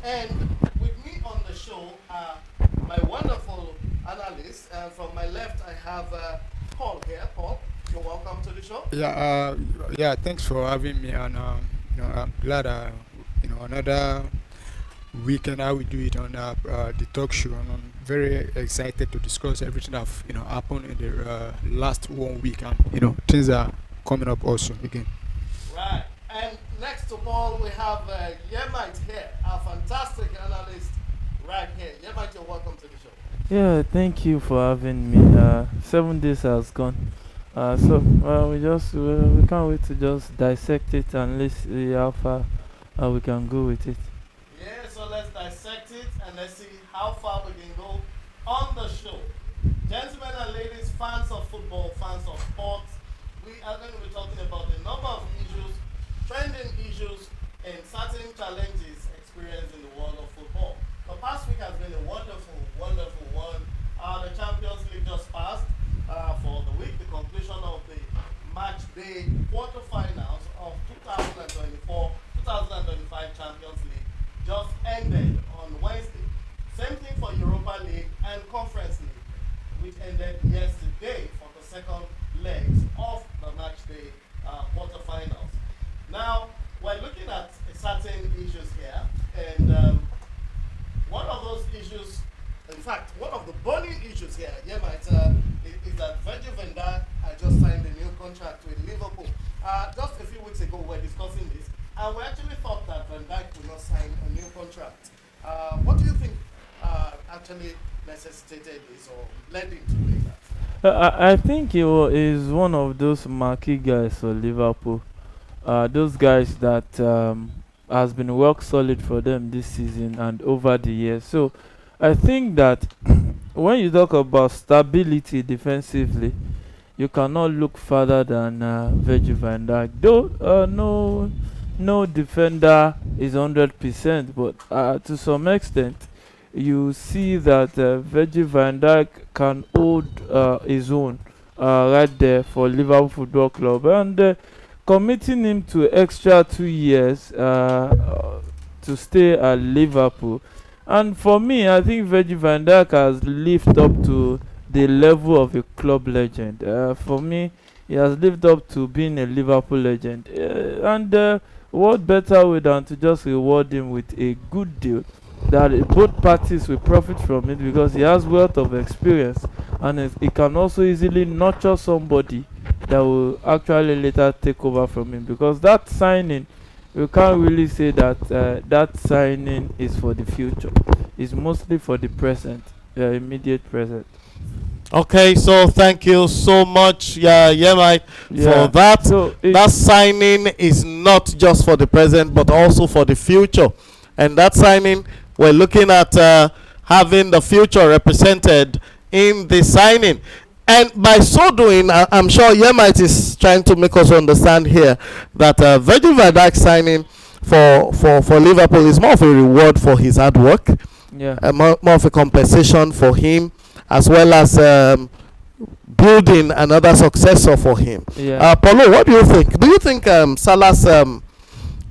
And with me on the show are my wonderful analysts. And from my left, I have Paul here. Paul, you're welcome to the show. Yeah. Thanks for having me, and I'm glad. Another weekend I will do it on the talk show, and I'm very excited to discuss everything that happened in the last 1 week, and things are coming up also again. Right. And next to Paul, we have Yemite here, our fantastic analyst right here. Yemite, you're welcome to the show. Yeah, thank you for having me. 7 days has gone. We can't wait to just dissect it and let's see how far we can go with it. Yeah, so let's dissect it and let's see how far we can go on the show. Gentlemen and ladies, fans of football, fans of sports, we are going to be talking about a number of issues, trending issues, and certain challenges experienced in the world of football. The past week has been a wonderful, wonderful one. The Champions League just passed for the week, the conclusion of the match day quarterfinals of 2024-2025 Champions League just ended on Wednesday. Same thing for Europa League and Conference League, which ended yesterday for the second legs of the match day quarterfinals. Now, we're looking at certain issues here, and one of those issues, in fact, one of the burning issues here, is that Virgil van Dijk just signed a new contract with Liverpool. Just a few weeks ago, we were discussing this, and we actually thought that Van Dijk would not sign a new contract. What do you think actually necessitated this or led him to do that? I think is one of those marquee guys for Liverpool. Those guys that has been rock solid for them this season and over the years. So I think that when you talk about stability defensively, you cannot look further than Virgil van Dijk. Though no defender is 100%, but to some extent, you see that Virgil van Dijk can hold his own right there for Liverpool Football Club, and committing him to extra 2 years to stay at Liverpool. And for me, I think Virgil van Dijk has lived up to the level of a club legend. For me, he has lived up to being a Liverpool legend. And what better way than to just reward him with a good deal that both parties will profit from it, because he has wealth of experience and he can also easily nurture somebody that will actually later take over from him, because that signing, you can't really say that that signing is for the future. It's mostly for the present, the immediate present. Okay, so thank you so much, Mike, for that. So that signing is not just for the present, but also for the future. And that signing, we're looking at having the future represented in the signing. And by so doing, I'm sure Yemite is trying to make us understand here that Virgil van Dijk signing for Liverpool is more of a reward for his hard work, more of a compensation for him, as well as building another successor for him. Paulo, what do you think? Do you think Salah's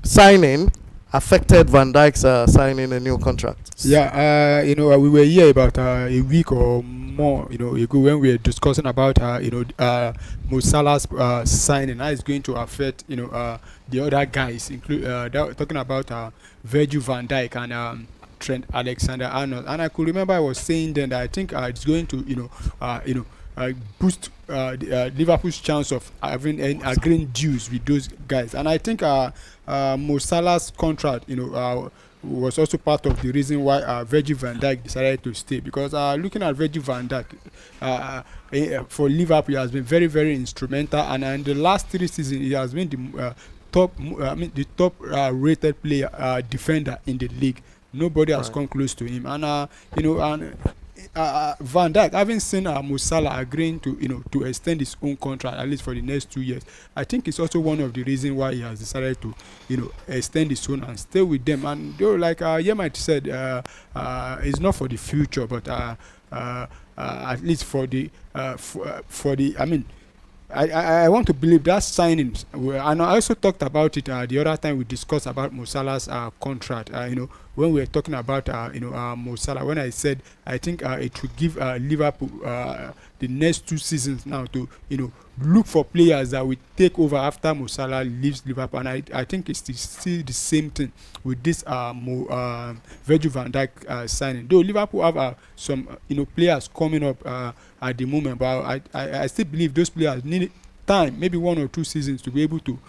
signing affected Van Dijk's signing a new contract? We were here about a week or more, ago, when we were discussing about, Mo Salah's signing, how it's going to affect, the other guys, talking about Virgil van Dijk and Trent Alexander-Arnold. And I could remember I was saying then that I think it's going to, boost Liverpool's chance of having agreeing deals with those guys. And I think Mo Salah's contract, was also part of the reason why Virgil van Dijk decided to stay, because looking at Virgil van Dijk for Liverpool, he has been very, very instrumental, and in the last 3 seasons he has been the top rated player defender in the league. Nobody has come close to him, and Van Dijk, having seen Mo Salah agreeing to extend his own contract at least for the next 2 years, I think it's also one of the reasons why he has decided to extend his own and stay with them. And though, like Yemite said, it's not for the future, but at least for the I want to believe that signings, and I also talked about it the other time we discussed about Mo Salah's contract. When we were talking about Mo Salah, when I said I think it would give Liverpool the next 2 seasons now to look for players that will take over after Mo Salah leaves Liverpool, and I think it's still the same thing with this Virgil van Dijk signing. Though Liverpool have some players coming up at the moment, but I still believe those players need time, maybe 1 or 2 seasons, to be able to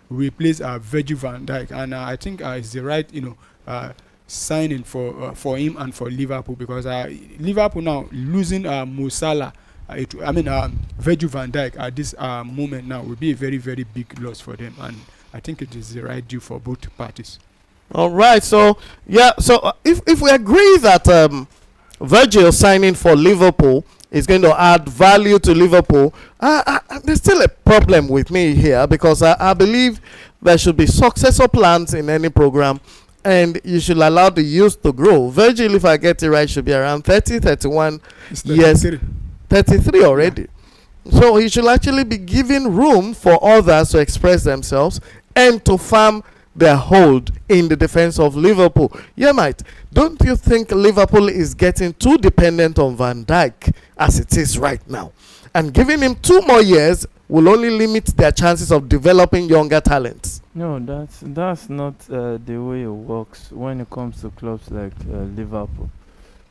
replace Virgil van Dijk, and I think it's the right signing for him and for Liverpool, because Liverpool now losing Mo Salah, Virgil van Dijk at this moment now will be a very, very big loss for them, and I think it is the right deal for both parties. All right, so if we agree that Virgil signing for Liverpool is going to add value to Liverpool, there's still a problem with me here, because I believe there should be successor plans in any program, and you should allow the youth to grow. Virgil, if I get it right, should be around 30, 31 years. 33 already. Yeah. So he should actually be giving room for others to express themselves and to farm their hold in the defense of Liverpool. Yeah, mate, don't you think Liverpool is getting too dependent on Van Dijk as it is right now? And giving him 2 more years will only limit their chances of developing younger talents. No, that's not the way it works when it comes to clubs like Liverpool.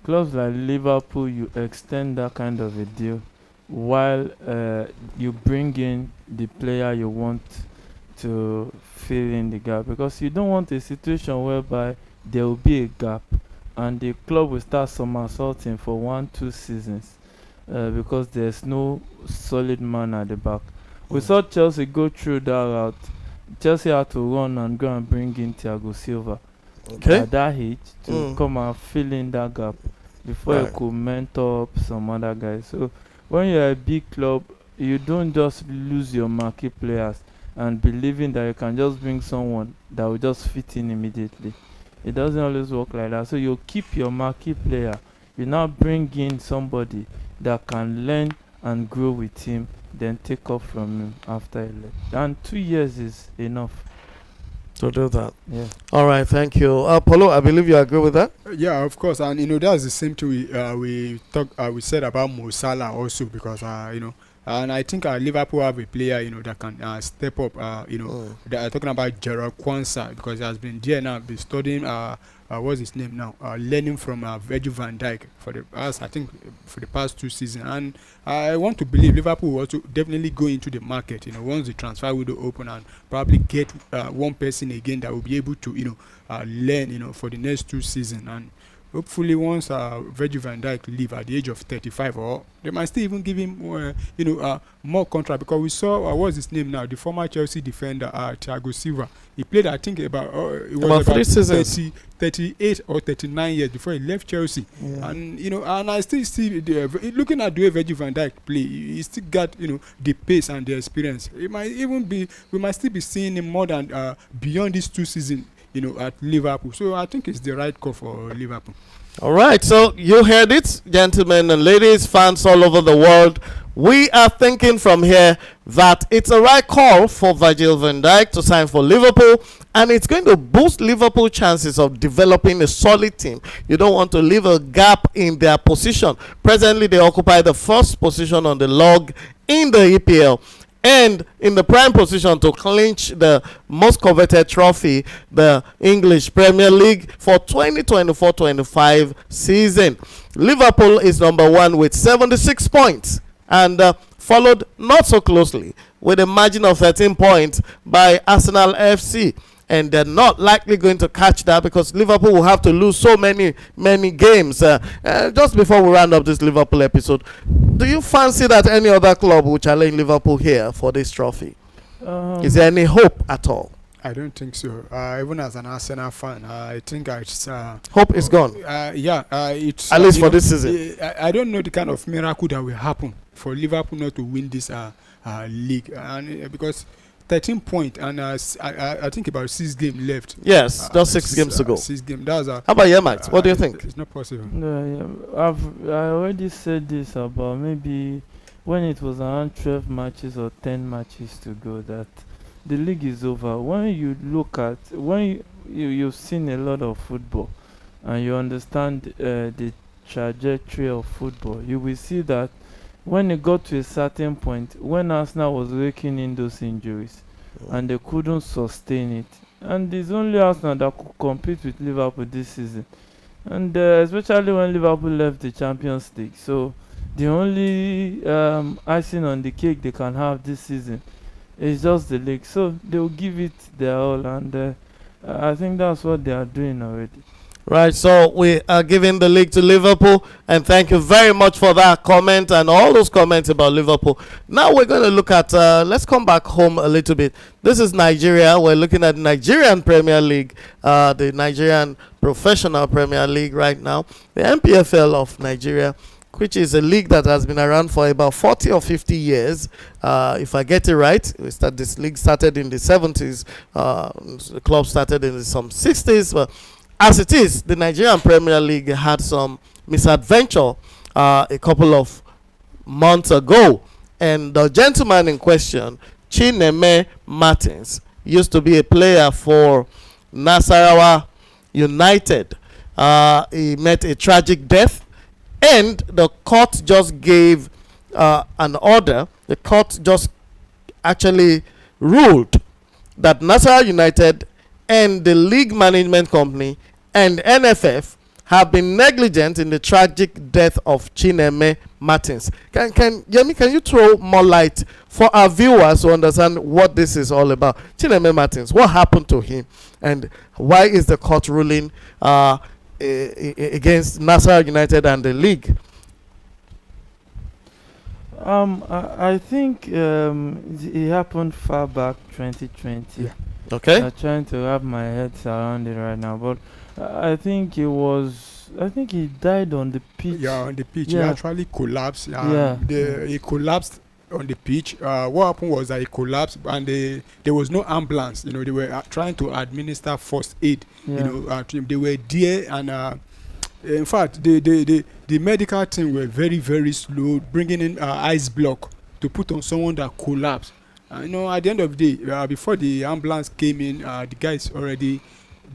Clubs like Liverpool, you extend that kind of a deal while you bring in the player you want to fill in the gap, because you don't want a situation whereby there will be a gap and the club will start somersaulting for 1-2 seasons because there's no solid man at the back. We saw Chelsea go through that route. Chelsea had to run and go and bring in Thiago Silva at that age to come and fill in that gap before you could mentor up some other guys. So when you're a big club, you don't just lose your marquee players and believing that you can just bring someone that will just fit in immediately. It doesn't always work like that. So you keep your marquee player. You now bring in somebody that can learn and grow with him, then take off from him after he left. And 2 years is enough to do that. Yeah. All right, thank you. Paulo, I believe you agree with that? Yeah, of course. And that's the same thing we said about Mo Salah also, because and I think Liverpool have a player that can step up. They are talking about Gerard Kwanzaa, because he has been there now, been studying what's his name now, learning from Virgil van Dijk for the past 2 seasons. And I want to believe Liverpool will also definitely go into the market once the transfer window open, and probably get one person again that will be able to learn for the next 2 seasons. And hopefully once Virgil van Dijk leave at the age of 35, or they might still even give him more contract, because we saw what's his name now, the former Chelsea defender Thiago Silva. He played, I think, about 38 or 39 years before he left Chelsea. Yeah. And and I still see looking at the way Virgil van Dijk play, he still got the pace and the experience. It might even be, we might still be seeing him more than beyond these 2 seasons at Liverpool. So I think it's the right call for Liverpool. All right, so you heard it, gentlemen and ladies, fans all over the world. We are thinking from here that it's a right call for Virgil van Dijk to sign for Liverpool, and it's going to boost Liverpool's chances of developing a solid team. You don't want to leave a gap in their position. Presently, they occupy the 1st position on the log in the EPL, and in the prime position to clinch the most coveted trophy, the English Premier League for 2024-25 season. Liverpool is number 1 with 76 points, and followed not so closely with a margin of 13 points by Arsenal FC. And they're not likely going to catch that, because Liverpool will have to lose so many games. Just before we round up this Liverpool episode, do you fancy that any other club will challenge Liverpool here for this trophy? Is there any hope at all? I don't think so. Even as an Arsenal fan, I think it's hope is gone. It's at least for this season. I don't know the kind of miracle that will happen for Liverpool not to win this league, and because 13 points, and I think about 6 games left. Yes, just 6 games to go. 6 games. That's how about you, Matt? What do you think? It's not possible. No, I already said this about maybe when it was around 12 matches or 10 matches to go that the league is over. When you look at, when you've seen a lot of football and you understand the trajectory of football, you will see that when it got to a certain point, when Arsenal was raking in those injuries and they couldn't sustain it, and it's only Arsenal that could compete with Liverpool this season, and especially when Liverpool left the Champions League. So the only icing on the cake they can have this season is just the league. So they'll give it their all, and I think that's what they are doing already. Right, so we are giving the league to Liverpool, and thank you very much for that comment and all those comments about Liverpool. Now we're going to look at, let's come back home a little bit. This is Nigeria. We're looking at the Nigerian Premier League, the Nigerian Professional Premier League right now, the NPFL of Nigeria, which is a league that has been around for about 40 or 50 years. If I get it right, this league started in the 70s. The club started in some 60s, but as it is, the Nigerian Premier League had some misadventure a couple of months ago. And the gentleman in question, Chineme Martins, used to be a player for Nasarawa United. He met a tragic death, and the court just gave an order. The court just actually ruled that Nasarawa United and the league management company and NFF have been negligent in the tragic death of Chineme Martins. Can Yemi, can you throw more light for our viewers to understand what this is all about? Chineme Martins, what happened to him, and why is the court ruling against Nasarawa United and the league? I think it happened far back 2020. Yeah. Okay. I'm trying to wrap my head around it right now, but I think he died on the pitch. Yeah, on the pitch. Yeah. He actually collapsed. Yeah. He collapsed on the pitch. What happened was that he collapsed, and there was no ambulance. You know, they were trying to administer first aid. Yeah. You know, to him. They were there, and in fact, the medical team were very, very slow, bringing in ice block to put on someone that collapsed. You know, at the end of the day, before the ambulance came in, the guy is already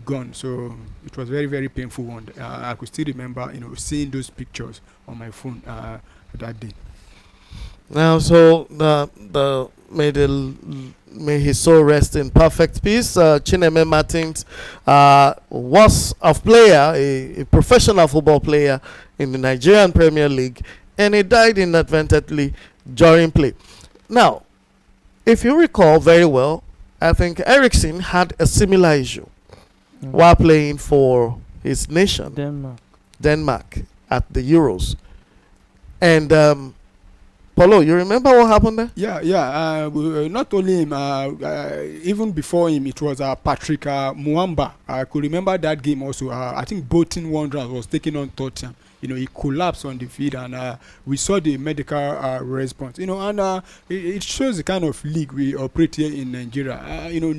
gone. So it was very, very painful one. I could still remember, you know, seeing those pictures on my phone that day. Now, so may his soul rest in perfect peace. Chineme Martins was a player, a professional football player in the Nigerian Premier League, and he died inadvertently during play. Now, if you recall very well, I think Ericsson had a similar issue while playing for his nation, Denmark, at the Euros. And Paulo, you remember what happened there? Yeah. Not only him, even before him, it was Patrick Muamba. I could remember that game also. I think Bolton Wanderers was taking on Tottenham. You know, he collapsed on the field, and we saw the medical response. You know, and it shows the kind of league we operate here in Nigeria. You know,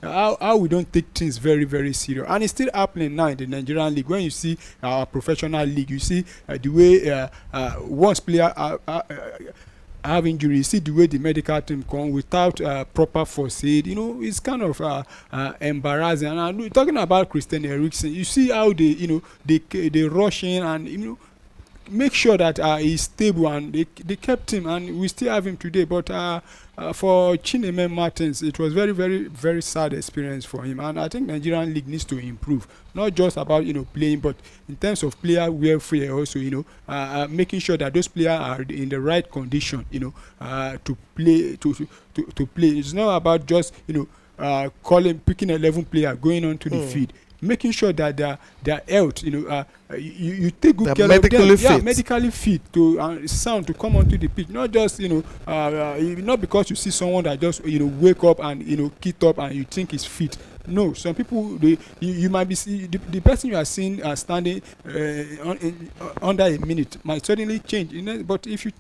how we don't take things very, very serious, and it's still happening now in the Nigerian league. When you see our professional league, you see the way once player have injury, you see the way the medical team come without proper first aid. You know, it's kind of embarrassing. And I'm talking about Christian Eriksen. You see how they rush in and, you know, make sure that he's stable, and they kept him, and we still have him today. But for Chineme Martins, it was very, very, very sad experience for him, and I think Nigerian league needs to improve, not just about, you know, playing, but in terms of player welfare also, you know, making sure that those players are in the right condition, you know, to play. To play. It's not about just, you know, picking 11 player going onto the field. Making sure that their health, you know, you take good care of them. Yeah, medically fit to sound to come onto the pitch. Not just, you know, not because you see someone that just, you know, wake up and, you know, get up and you think is fit. No, some people, you might be the person you are seeing standing under a minute might suddenly change. You know, but if you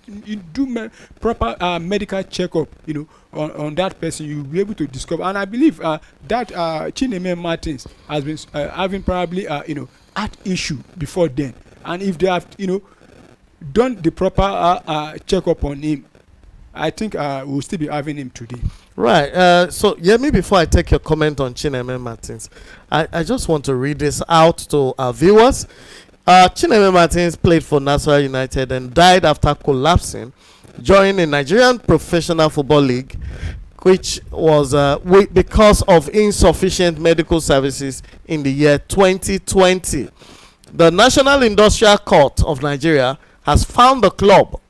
do proper medical checkup, you know, on that person, you'll be able to discover. And I believe that Chineme Martins has been having probably you know, heart issue before then. And if they have, you know, done the proper checkup on him, I think we'll still be having him today. Right. So, Yemi, before I take your comment on Chineme Martins, I just want to read this out to our viewers. Chineme Martins played for Nasarawa United and died after collapsing during the Nigerian Professional Football League, which was because of insufficient medical services in the year 2020. The National Industrial Court of Nigeria has found the club,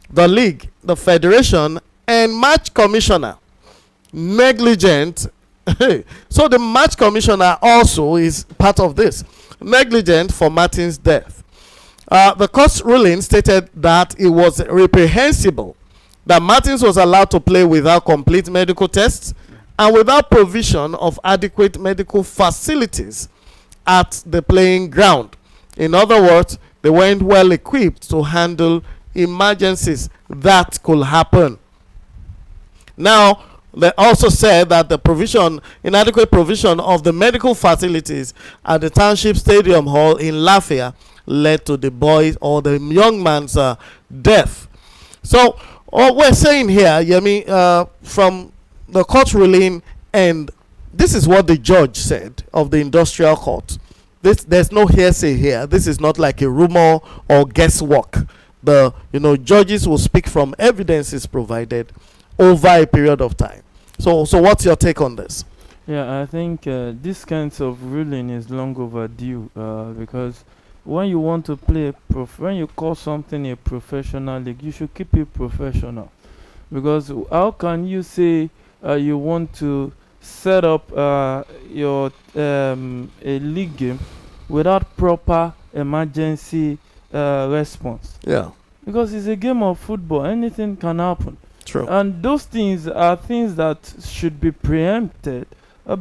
the league, the federation, and match commissioner negligent. So the match commissioner also is part of this, negligent for Martin's death. The court's ruling stated that it was reprehensible that Martins was allowed to play without complete medical tests and without provision of adequate medical facilities at the playing ground. In other words, they weren't well equipped to handle emergencies that could happen. Now, they also said that the inadequate provision of the medical facilities at the Township Stadium Hall in Lafayette led to the boy or the young man's death. So, what we're saying here, Yemi, from the court ruling, and this is what the judge said of the industrial court. There's no hearsay here. This is not like a rumor or guesswork. The judges will speak from evidences provided over a period of time. So what's your take on this? Yeah, I think this kinds of ruling is long overdue because when you want to play when you call something a professional league, you should keep it professional. Because how can you say you want to set up your a league game without proper emergency response? Yeah. Because it's a game of football, anything can happen. True. And those things are things that should be preempted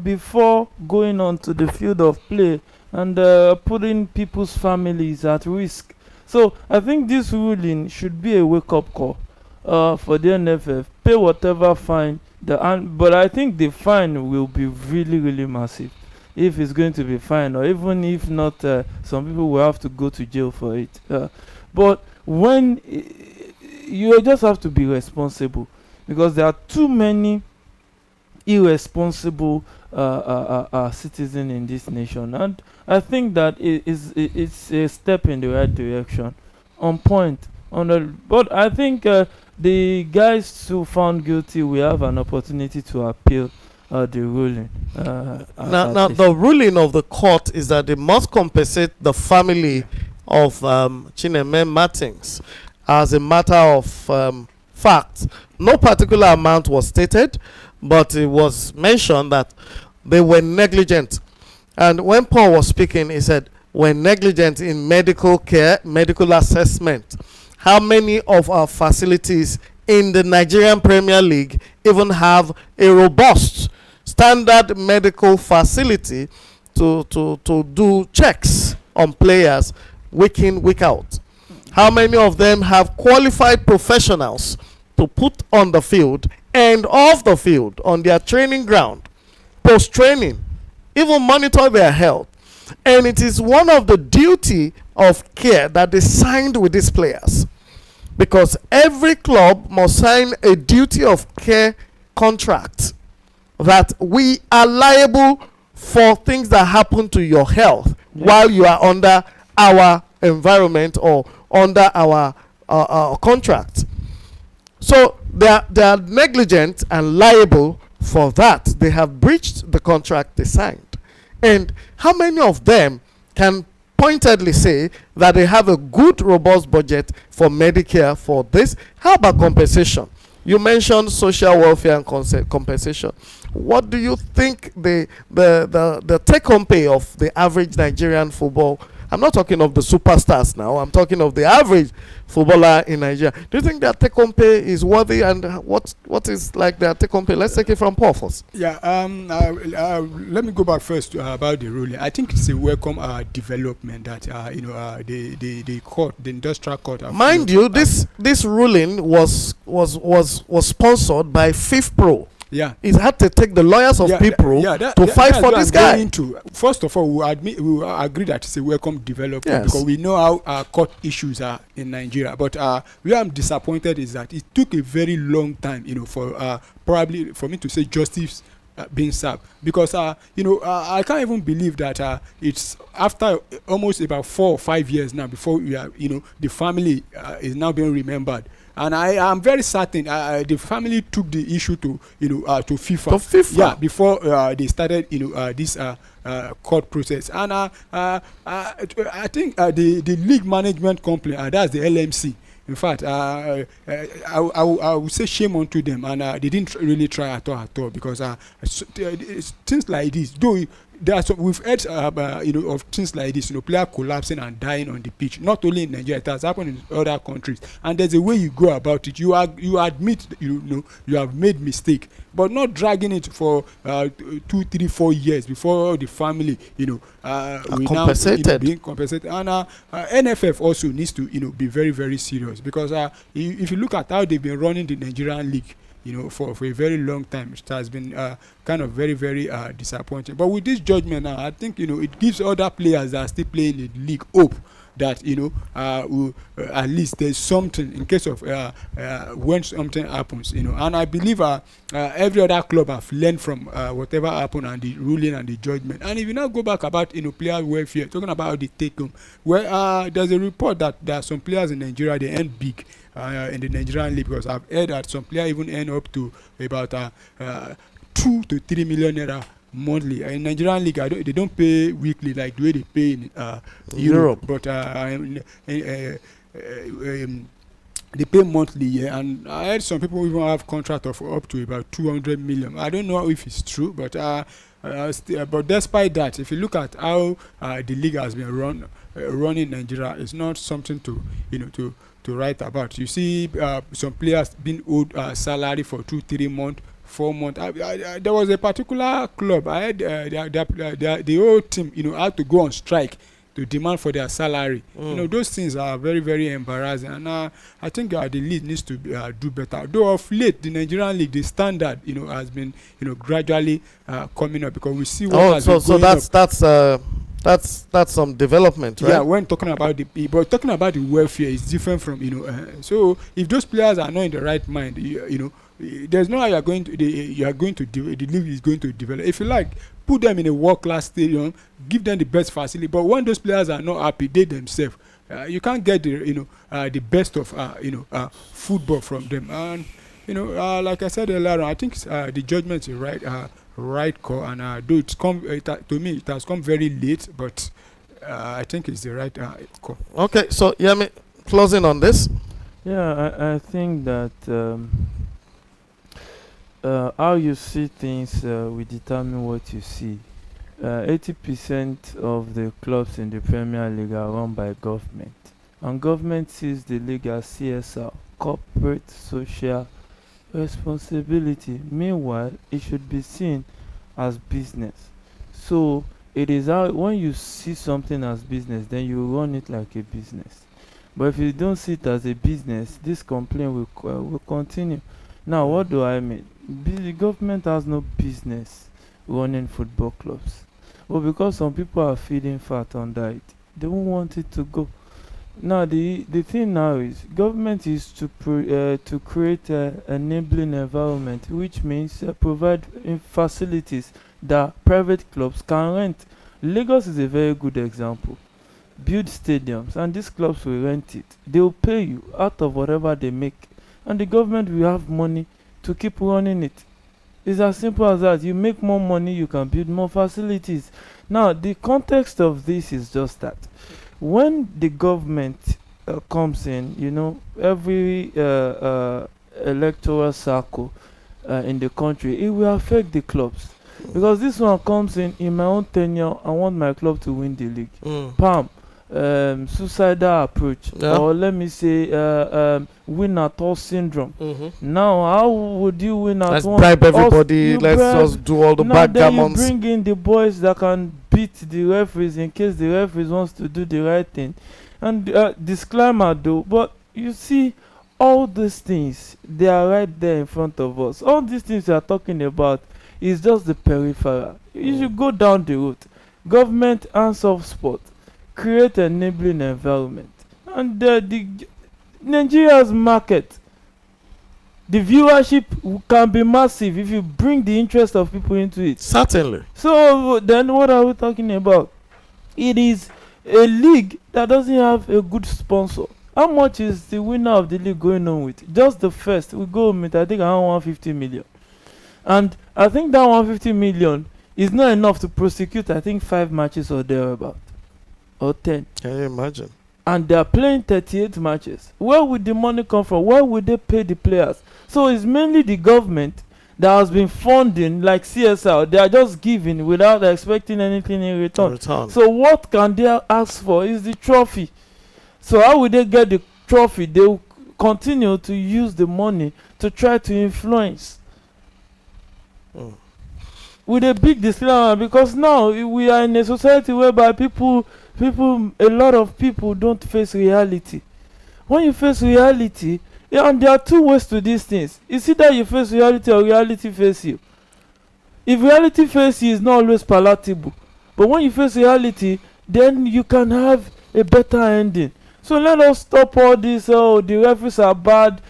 before going on to the field of play and putting people's families at risk. So I think this ruling should be a wake-up call for the NFF. Pay whatever fine, but I think the fine will be really, really massive if it's going to be fine, or even if not, some people will have to go to jail for it. But when you just have to be responsible, because there are too many irresponsible citizens in this nation, and I think that it's a step in the right direction, on point. But I think the guys who found guilty will have an opportunity to appeal the ruling. Now the ruling of the court is that they must compensate the family of Chineme Martins. As a matter of fact, no particular amount was stated, but it was mentioned that they were negligent. And when Paul was speaking, he said, we're negligent in medical care, medical assessment. How many of our facilities in the Nigerian Premier League even have a robust standard medical facility to do checks on players week in, week out? How many of them have qualified professionals to put on the field and off the field, on their training ground, post-training, even monitor their health? And it is one of the duty of care that they signed with these players, because every club must sign a duty of care contract that we are liable for things that happen to your health while you are under our environment or under our contract. So they are negligent and liable for that. They have breached the contract they signed. And how many of them can pointedly say that they have a good, robust budget for Medicare for this? How about compensation? You mentioned social welfare and compensation. What do you think the take-home pay of the average Nigerian football? I'm not talking of the superstars now. I'm talking of the average footballer in Nigeria. Do you think their take-home pay is worthy, and what is like their take-home pay? Let's take it from Paul first. Yeah. Let me go back first about the ruling. I think it's a welcome development that the court, the industrial court. Mind you, this ruling was sponsored by FIFPro. Yeah. He's had to take the lawyers of people to fight for this guy. First of all, we will agree that it's a welcome development, yes, because we know how our court issues are in Nigeria. But where I'm disappointed is that it took a very long time, for probably for me to say justice being served, because I can't even believe that it's after almost about 4 or 5 years now before we are, the family is now being remembered. And I am very certain the family took the issue to to FIFA. Yeah, before they started this court process. And I think the league management company, that's the LMC. In fact, I would say shame onto them, and they didn't really try at all, because things like this, though we've heard of things like this, player collapsing and dying on the pitch, not only in Nigeria, it has happened in other countries. And there's a way you go about it. You admit you have made mistake, but not dragging it for 2, 3, 4 years before the family compensated. Being compensated. And NFF also needs to be very, very serious, because if you look at how they've been running the Nigerian league, for a very long time, it has been kind of very, very disappointing. But with this judgment now, I think it gives other players that are still playing in the league hope that at least there's something in case of when something happens. And I believe every other club have learned from whatever happened and the ruling and the judgment. And if you now go back about player welfare, talking about the take home, where there's a report that there are some players in Nigeria, they earn big in the Nigerian league, because I've heard that some players even earn up to about 2 to 3 million naira monthly. In Nigerian league, they don't pay weekly like the way they pay in Europe, but they pay monthly. Yeah. And I heard some people even have contract of up to about 200 million. I don't know if it's true, but but despite that, if you look at how the league has been running in Nigeria, it's not something to to write about. You see some players being owed salary for 2, 3 months, 4 months. There was a particular club. I had the whole team, had to go on strike to demand for their salary. Those things are very, very embarrassing. And I think the league needs to do better. Though of late, the Nigerian league, the standard, has been, gradually coming up, because we see what has been going up. That's some development, right? Yeah, when talking about the welfare is different from so if those players are not in the right mind, there's no how the league is going to develop. If you like, put them in a world-class stadium, give them the best facility. But when those players are not happy, they themselves, you can't get the best of football from them. And like I said earlier, I think the judgment is right call, and though to me it has come very late, but I think it's the right call. Okay, so closing on this. Yeah, I think that how you see things will determine what you see. 80% of the clubs in the Premier League are run by government, and government sees the league as CSR, corporate social responsibility. Meanwhile, it should be seen as business. So it is how, when you see something as business, then you run it like a business. But if you don't see it as a business, this complaint will continue. Now, what do I mean? The government has no business running football clubs, but because some people are feeding fat under it, they won't want it to go. Now the thing now is, government is to create an enabling environment, which means provide facilities that private clubs can rent. Lagos is a very good example. Build stadiums, and these clubs will rent it. They will pay you out of whatever they make, and the government will have money to keep running it. It's as simple as that. You make more money, you can build more facilities. Now the context of this is just that when the government comes in, every electoral circle in the country, it will affect the clubs. Because this one comes in my own tenure, I want my club to win the league. Pam, suicidal approach, or let me say win at all syndrome. Now, how would you win at all? Let's bribe everybody, let's just do all the backgammons. Then you bring in the boys that can beat the referees in case the referees wants to do the right thing. And disclaimer though, but you see, all these things, they are right there in front of us. All these things we are talking about is just the peripheral. You should go down the route. Government hands off sport, create an enabling environment, and the Nigeria's market, the viewership can be massive if you bring the interest of people into it. Certainly. So then what are we talking about? It is a league that doesn't have a good sponsor. How much is the winner of the league going on with? Just the first, we go with, I think, around 150 million. And I think that 150 million is not enough to prosecute, I think, 5 matches or thereabout. Or 10. Can you imagine? And they are playing 38 matches. Where would the money come from? Where would they pay the players? So it's mainly the government that has been funding, like CSL. They are just giving without expecting anything in return. So what can they ask for is the trophy. So how will they get the trophy? They will continue to use the money to try to influence. With a big disclaimer, because now we are in a society whereby a lot of people don't face reality. When you face reality, and there are 2 ways to these things. It's either you face reality or reality face you. If reality face you, is not always palatable. But when you face reality, then you can have a better ending. So let us stop all this, oh, the referees are bad.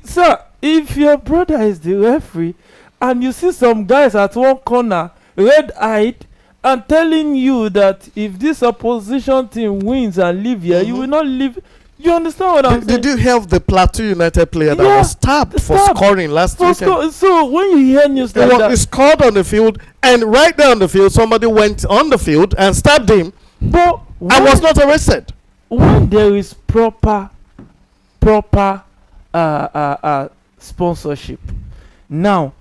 Sir, if your brother is the referee, and you see some guys at one corner, red-eyed, and telling you that if this opposition team wins and live here, you will not live. You understand what I'm saying? Did you hear of the Plateau United player that was stabbed for scoring last weekend? So when you hear news like that, he scored on the field, and right there on the field, somebody went on the field and stabbed him, but and was not arrested. When there is proper sponsorship, now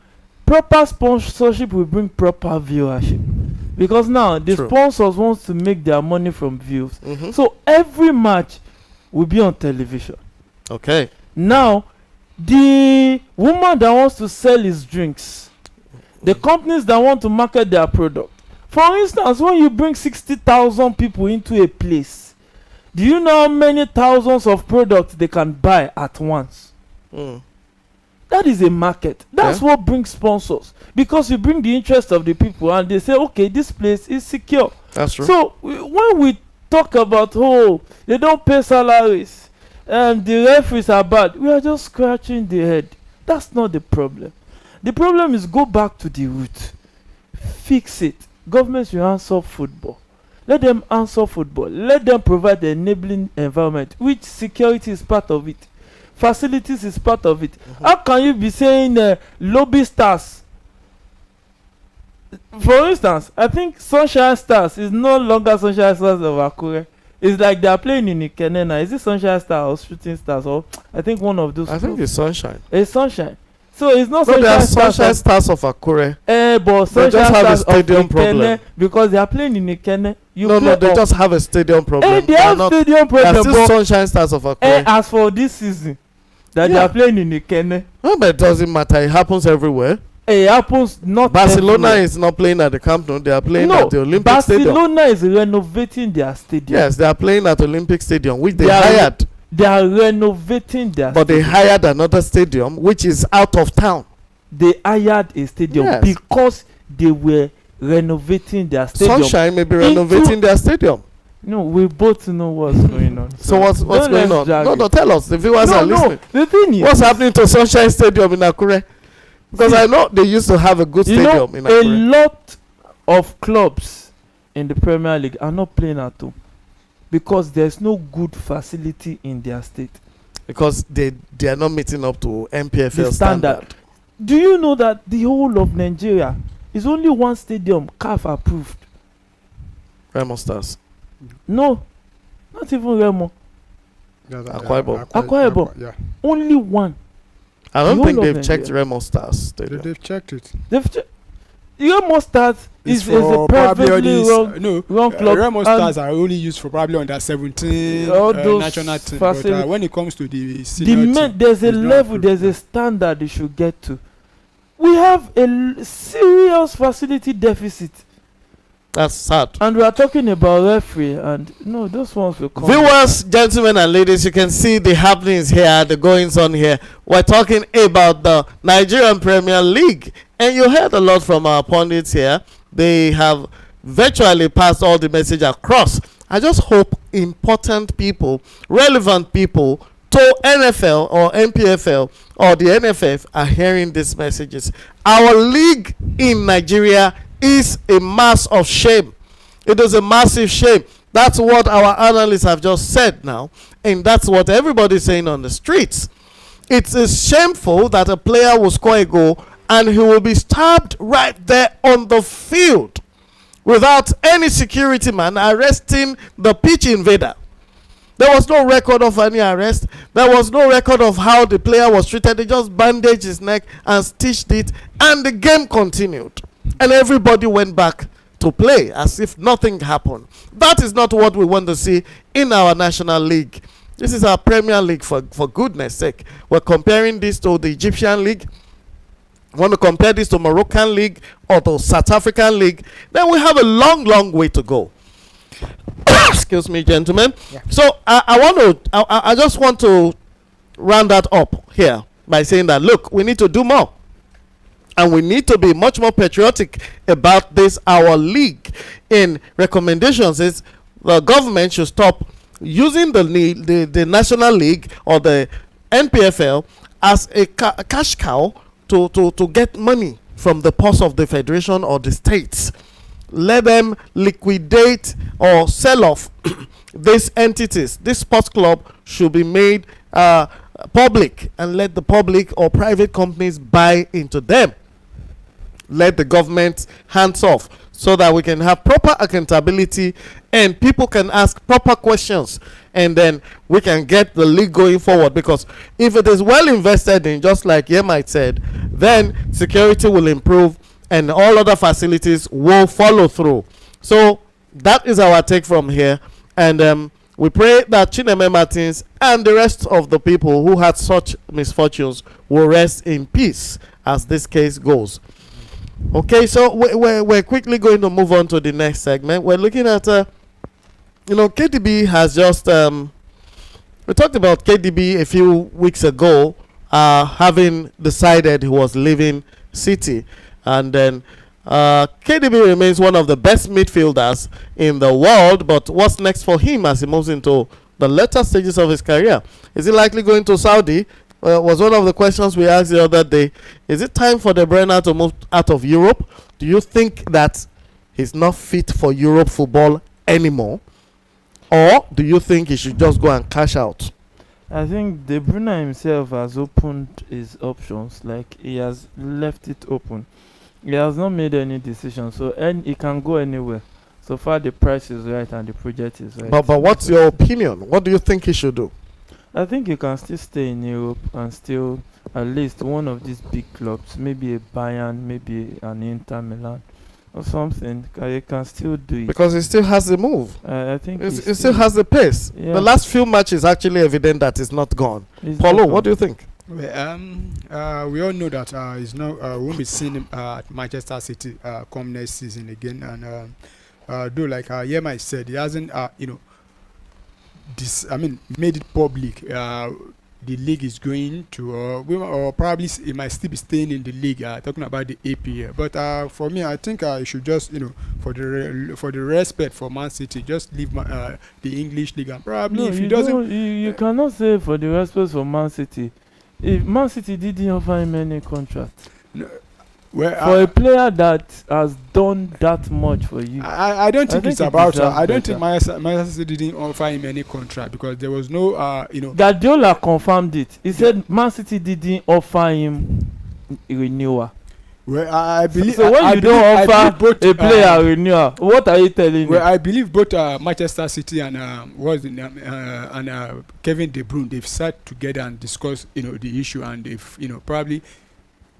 proper sponsorship will bring proper viewership, because now the sponsors want to make their money from views. So every match will be on television. Okay. Now the woman that wants to sell his drinks, the companies that want to market their product, for instance, when you bring 60,000 people into a place, do you know how many thousands of products they can buy at once? That is a market. That's what brings sponsors, because you bring the interest of the people and they say, okay, this place is secure. That's true. So when we talk about, oh, they don't pay salaries and the referees are bad, we are just scratching the head. That's not the problem. The problem is, go back to the root, fix it. Governments will answer football. Let them answer football. Let them provide the enabling environment, which security is part of it. Facilities is part of it. How can you be saying lobby stars? For instance, I think Sunshine Stars is no longer Sunshine Stars of Akure. It's like they are playing in Ikene now. Is it Sunshine Stars or Shooting Stars? Or I think one of those. I think it's Sunshine. It's Sunshine. So it's not so Sunshine Sunshine Stars of Akure. But they just have a stadium problem, because they are playing in Ikene. No, they just have a stadium problem. They have stadium problem. They are still Sunshine Stars of Akure. As for this season, that they are playing in Ikene. No, but it doesn't matter. It happens everywhere. It happens not. Barcelona is not playing at the Camp Nou. They are playing at the Olympic Stadium. Barcelona is renovating their stadium. Yes, they are playing at Olympic Stadium, which they hired. They are renovating their. But they hired another stadium, which is out of town. They hired a stadium because they were renovating their stadium. Sunshine may be renovating their stadium. No, we both know what's going on. So what's going on? No, tell us. The viewers are listening. The thing is, what's happening to Sunshine Stadium in Akure? Because I know they used to have a good stadium in Akure. A lot of clubs in the Premier League are not playing at home because there's no good facility in their state. Because they are not meeting up to MPFL standard. Do you know that the whole of Nigeria is only one stadium CAF approved? Remo Stars. No, not even Remo. Akwa Ibom. Yeah. Only one. I don't think they've checked Remo Stars stadium. They've checked it. Remo Stars is a privately run club. Remo Stars are only used for probably under 17 national team. But when it comes to the senior team, there's a level, there's a standard they should get to. We have a serious facility deficit. That's sad. And we are talking about referee, and no, those ones will come. Viewers, gentlemen, and ladies, you can see the happenings here, the goings on here. We're talking about the Nigerian Premier League, and you heard a lot from our pundits here. They have virtually passed all the message across. I just hope important people, relevant people to NFL or NPFL or the NFF are hearing these messages. Our league in Nigeria is a mass of shame. It is a massive shame. That's what our analysts have just said now, and that's what everybody's saying on the streets. It is shameful that a player will score a goal and he will be stabbed right there on the field without any security man arresting the pitch invader. There was no record of any arrest. There was no record of how the player was treated. They just bandaged his neck and stitched it, and the game continued. And everybody went back to play as if nothing happened. That is not what we want to see in our national league. This is our Premier League, for goodness sake. We're comparing this to the Egyptian league. Want to compare this to Moroccan league or to South African league, then we have a long way to go. Excuse me, gentlemen. Yeah. So I just want to round that up here by saying that, look, we need to do more. And we need to be much more patriotic about this, our league. In recommendations is the government should stop using the National League or the NPFL as a cash cow to get money from the purse of the federation or the states. Let them liquidate or sell off these entities. This sports club should be made public, and let the public or private companies buy into them. Let the government hands off so that we can have proper accountability and people can ask proper questions, and then we can get the league going forward. Because if it is well invested in, just like Yemite said, then security will improve and all other facilities will follow through. So that is our take from here, and we pray that Chineme Martins and the rest of the people who had such misfortunes will rest in peace as this case goes. Okay, so we're quickly going to move on to the next segment. We're looking at KDB has just we talked about KDB a few weeks ago, having decided he was leaving City, and then KDB remains one of the best midfielders in the world. But what's next for him as he moves into the later stages of his career? Is he likely going to Saudi? Was one of the questions we asked the other day. Is it time for De Bruyne to move out of Europe? Do you think that he's not fit for Europe football anymore? Or do you think he should just go and cash out? I think De Bruyne himself has opened his options. Like, he has left it open. He has not made any decision, so he can go anywhere. So far the price is right and the project is right. But what's your opinion? What do you think he should do? I think you can still stay in Europe and still at least one of these big clubs, maybe a Bayern, maybe an Inter Milan or something. You can still do it. Because he still has the move. I think he still has the pace. Yeah. The last few matches actually evident that it's not gone. Paulo, what do you think? Well, we all know that he's not won't be seen him at Manchester City come next season again. And though, like Yema said, he hasn't made it public. The league is going to, or probably it might still be staying in the league. Talking about the EPL, but for me, I think you should just, for the respect for Man City, just leave the English league. And probably if he doesn't, you cannot say for the respect for Man City. If Man City didn't offer him any contract. No, for a player that has done that much for you, I don't think it's about. I don't think Manchester City didn't offer him any contract because there was no, Guardiola confirmed it. He said Man City didn't offer him a renewal. Well, I believe. So when you don't offer a player a renewal, what are you telling me? Well, I believe both Manchester City and Kevin De Bruyne, they've sat together and discussed, the issue, and they've, probably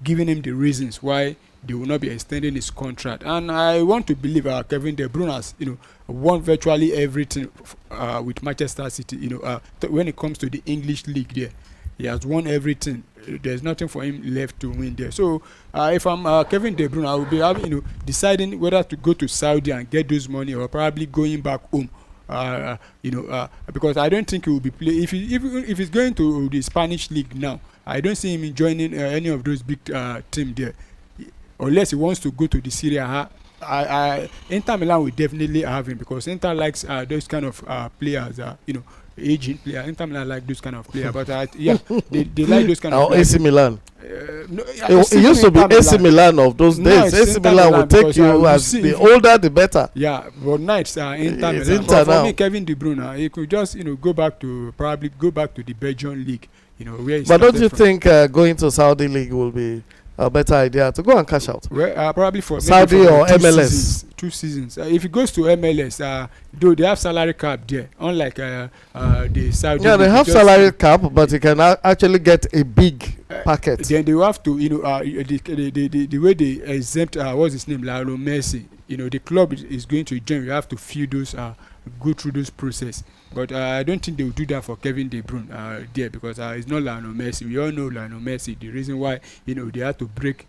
giving him the reasons why they will not be extending his contract. And I want to believe Kevin De Bruyne has, won virtually everything with Manchester City, when it comes to the English league there. He has won everything. There's nothing for him left to win there. So if I'm Kevin De Bruyne, I will be having, deciding whether to go to Saudi and get those money or probably going back home. Because I don't think he will be play if he's going to the Spanish league now. I don't see him joining any of those big teams there, unless he wants to go to the Serie A. Inter Milan will definitely have him because Inter likes those kind of players. Aging player. Inter Milan like those kind of player, but they like those kind of players. AC Milan. No, It used to be AC Milan of those days. AC Milan will take you as the older the better. Yeah, but now it's Inter It's Milan. Inter For now. me, Kevin De Bruyne, he could just go back to the Belgian league. Where he But don't started you from. think going to Saudi league will be a better idea to go and cash out? Well, probably for Saudi maybe for or MLS? Two seasons. If he goes to MLS, though they have salary cap there, unlike the Saudi. Yeah, they league, have just, salary cap, but you can actually get a big packet. Then they will have to, the way they exempt what's his name, Lionel Messi. The club is going to join. You have to fill those, go through those process. But I don't think they will do that for Kevin De Bruyne there because it's not Lionel Messi. We all know Lionel Messi. The reason why they have to break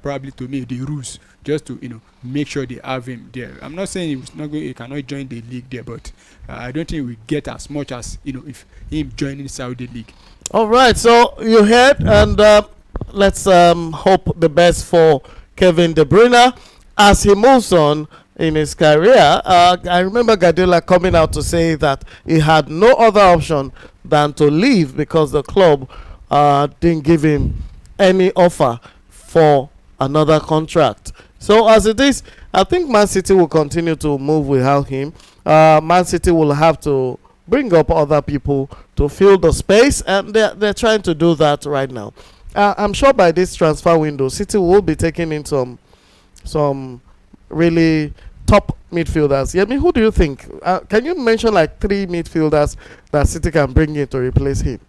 probably to me the rules just to make sure they have him there. I'm not saying he cannot join the league there, but I don't think we get as much as if him joining Saudi league. All right, so you heard, and let's hope the best for Kevin De Bruyne as he moves on in his career. I remember Guardiola coming out to say that he had no other option than to leave because the club didn't give him any offer for another contract. So as it is, I think Man City will continue to move without him. Man City will have to bring up other people to fill the space, and they're trying to do that right now. I'm sure by this transfer window, City will be taking in some really top midfielders. I mean, who do you think? Can you mention like 3 midfielders that City can bring in to replace him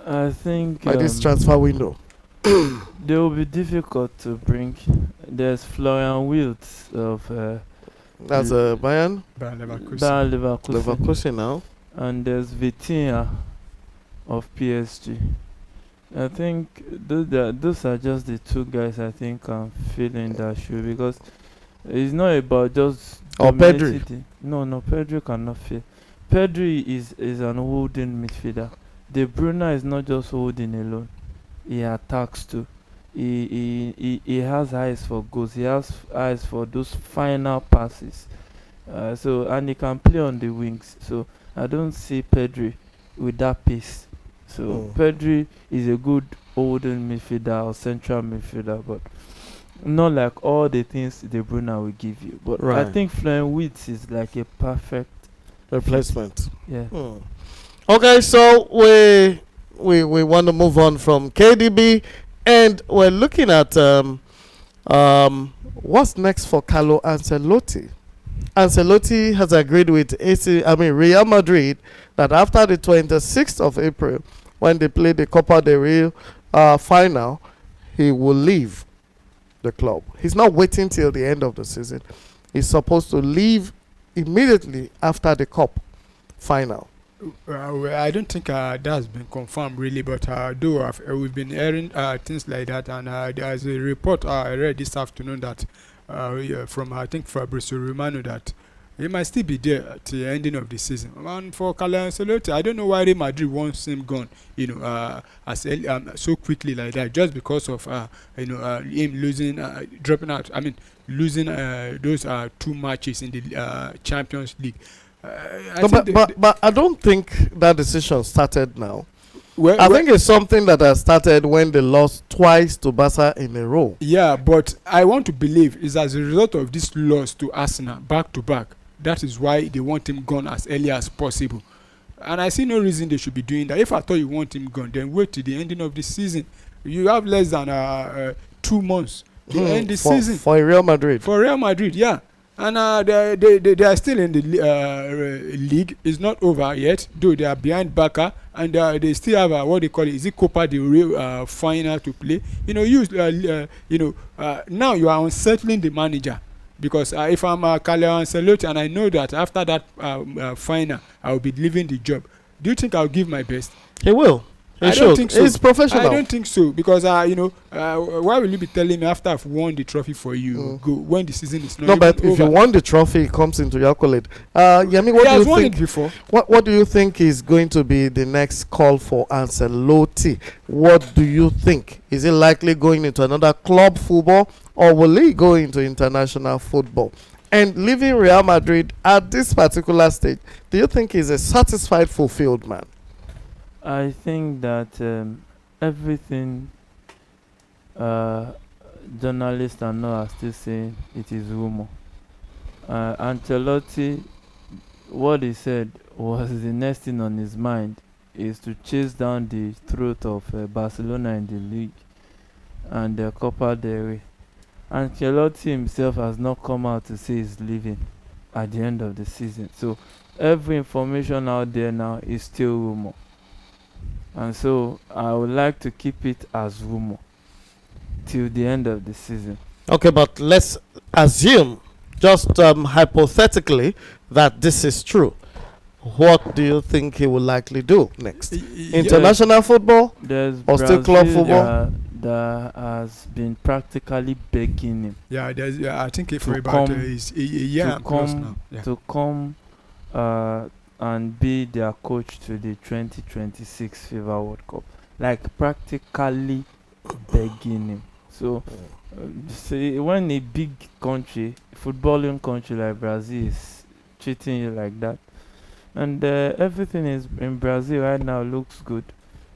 I think by this transfer window? they will be difficult to bring. There's Florian Wirtz of That's Bayern Bayer Leverkusen. Bayer Leverkusen, Leverkusen now. and there's Vitinha of PSG. I think those are just the 2 guys I think can fill in that shoe because it's not about just Or dominating Pedri. No, Pedri cannot fill. Pedri is an holding midfielder. De Bruyne is not just holding alone. He attacks too. He has eyes for goals. He has eyes for those final passes. And he can play on the wings. So I don't see Pedri with that pace. So Pedri is a good holding midfielder or central midfielder, but not like all the things De Bruyne will give you. But I Right. think Florian Wirtz is like a perfect Replacement. yeah. Okay, so we want to move on from KDB, and we're looking at what's next for Carlo Ancelotti. Ancelotti has agreed with Real Madrid that after the 26th of April, when they play the Copa del Rey final, he will leave the club. He's not waiting till the end of the season. He's supposed to leave immediately after the Cup final. Well, I don't think that has been confirmed really, but though we've been hearing things like that, and there's a report I read this afternoon that from I think Fabrizio Romano that he might still be there at the ending of the season. And for Carlo Ancelotti, I don't know why Real Madrid wants him gone, so quickly like that, just because of him losing, dropping out. I mean, losing those 2 matches in the Champions League. But I don't think that decision started now. I think it's something that has started when they lost twice to Barca in a row. Yeah, but I want to believe it's as a result of this loss to Arsenal back to back. That is why they want him gone as early as possible. And I see no reason they should be doing that. If I thought you want him gone, then wait till the ending of the season. You have less than 2 months to end the season. For Real Madrid. For Real Madrid, yeah. And they are still in the league. It's not over yet, though they are behind Barca, and they still have what they call it. Is it Copa del Rey final to play? Now you are unsettling the manager because if I'm Carlo Ancelotti and I know that after that final I will be leaving the job, do you think I'll give my best? He will. He I should. don't think so. He's professional. I don't think so because why will you be telling me after I've won the trophy for you go when the season is not No, even but if over? you won the trophy, it comes into your accolade. Yemi, what He do has you won think? it before. What do you think is going to be the next call for Ancelotti? What do you think? Is it likely going into another club football, or will he go into international football? And leaving Real Madrid at this particular stage, do you think he's a satisfied, fulfilled man? I think that everything journalists and all are still saying it is rumor. Ancelotti, what he said was the next thing on his mind is to chase down the throat of Barcelona in the league and the Copa del Rey. Ancelotti himself has not come out to say he's leaving at the end of the season. So every information out there now is still rumor. And so I would like to keep it as rumor till the end of the season. Okay, but let's assume, just hypothetically, that this is true. What do you think he will likely do next? International football There's or still club football? That has been practically begging him. Yeah, I think for To about come- a year plus now. Yeah. to come and be their coach to the 2026 FIFA World Cup. Like practically begging him. So, see, when a big country, footballing country like Brazil is treating you like that, and everything is in Brazil right now looks good.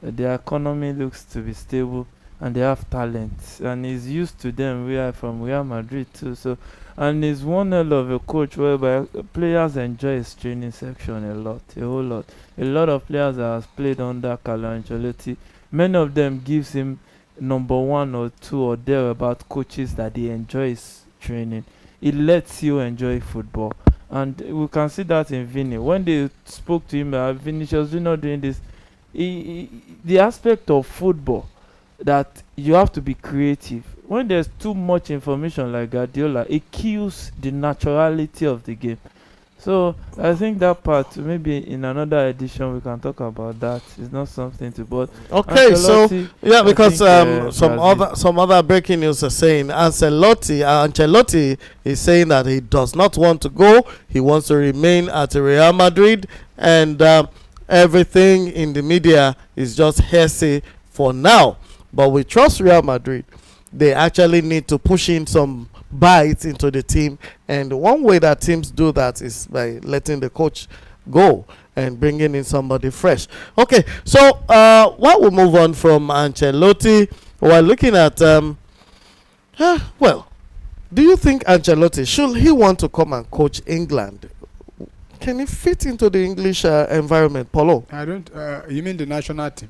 Their economy looks to be stable, and they have talent, and he's used to them. We are from Real Madrid too, so and he's one hell of a coach whereby players enjoy his training section a whole lot. A lot of players that has played under Carlo Ancelotti, many of them gives him number 1 or 2 or thereabout coaches that he enjoys training. It lets you enjoy football, and we can see that in Vini. When they spoke to him, Vinicius, you're not doing this. The aspect of football that you have to be creative. When there's too much information like Guardiola, it kills the naturality of the game. So I think that part, maybe in another edition we can talk about that. It's not something to, but Okay, so Ancelotti, yeah, I because think, some other breaking news are saying Ancelotti is saying that he does not want to go. He wants to remain at Real Madrid, and everything in the media is just hearsay for now. But we trust Real Madrid. They actually need to push in some bites into the team, and one way that teams do that is by letting the coach go and bringing in somebody fresh. Okay, so while we move on from Ancelotti, we're looking at well, do you think Ancelotti, should he want to come and coach England? Can he fit into the English environment, Paulo? I don't. You mean the national team?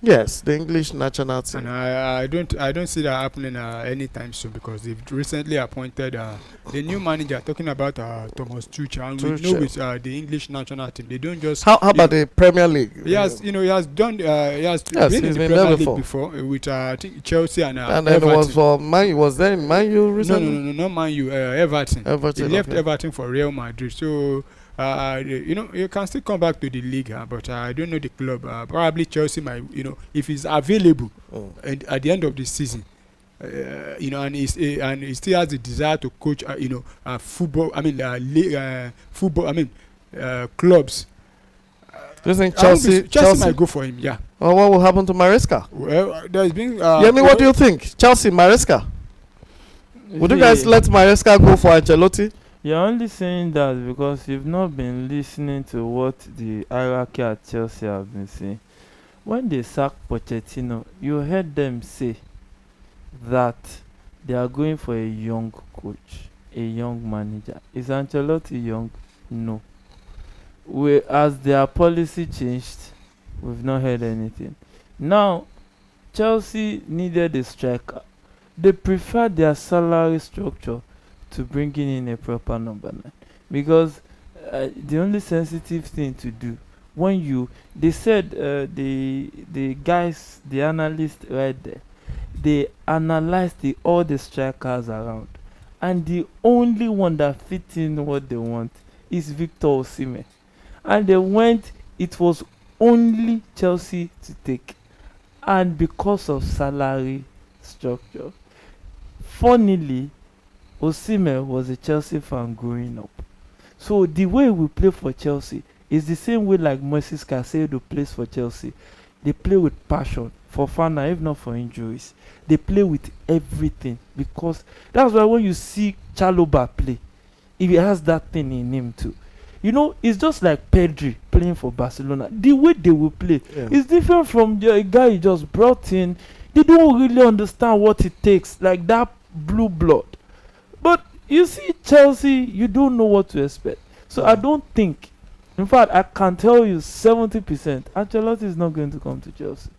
Yes, the English national team. And I don't see that happening anytime soon because they've recently appointed the new manager. Talking about Thomas Tuchel, and we know with the English national team, they don't just. How about the Premier League? He has been in he's the been Premier there League before with I think Chelsea and and then it Everton. was for Man U. Was there in Man U recently? No, not Man U. Everton. Everton, He left okay. Everton for Real Madrid. So. You can still come back to the league, but I don't know the club. Probably Chelsea might, if he's available and at the end of the season, and he still has the desire to coach, football. I mean, football. I mean, clubs. Do you think Chelsea Chelsea? might go for him. Yeah. Well, what will happen to Maresca? Well, there's been. What do you think? Chelsea, Maresca. Would you guys let Maresca go for Ancelotti? You're only saying that because you've not been listening to what the hierarchy at Chelsea have been saying. When they sacked Pochettino, you heard them say that they are going for a young coach, a young manager. Is Ancelotti young? No. As their policy changed, we've not heard anything. Now, Chelsea needed a striker. They preferred their salary structure to bringing in a proper number 9, because the only sensitive thing to do when they said the guys, the analysts right there, they analyzed all the strikers around, and the only one that fits in what they want is Victor Osimhen, and it was only Chelsea to take, and because of salary structure. Funnily, Osimhen was a Chelsea fan growing up, so the way we play for Chelsea is the same way like Moises Caicedo plays for Chelsea. They play with passion, for fun, if not for injuries. They play with everything, because that's why when you see Chalobah play, he has that thing in him too. You know, it's just like Pedri playing for Barcelona. The way they will play is different from the guy you just brought in. They don't really understand what it takes, like that blue blood. But you see Chelsea, you don't know what to expect. So I don't think, in fact, I can tell you 70%, Ancelotti is not going to come to Chelsea.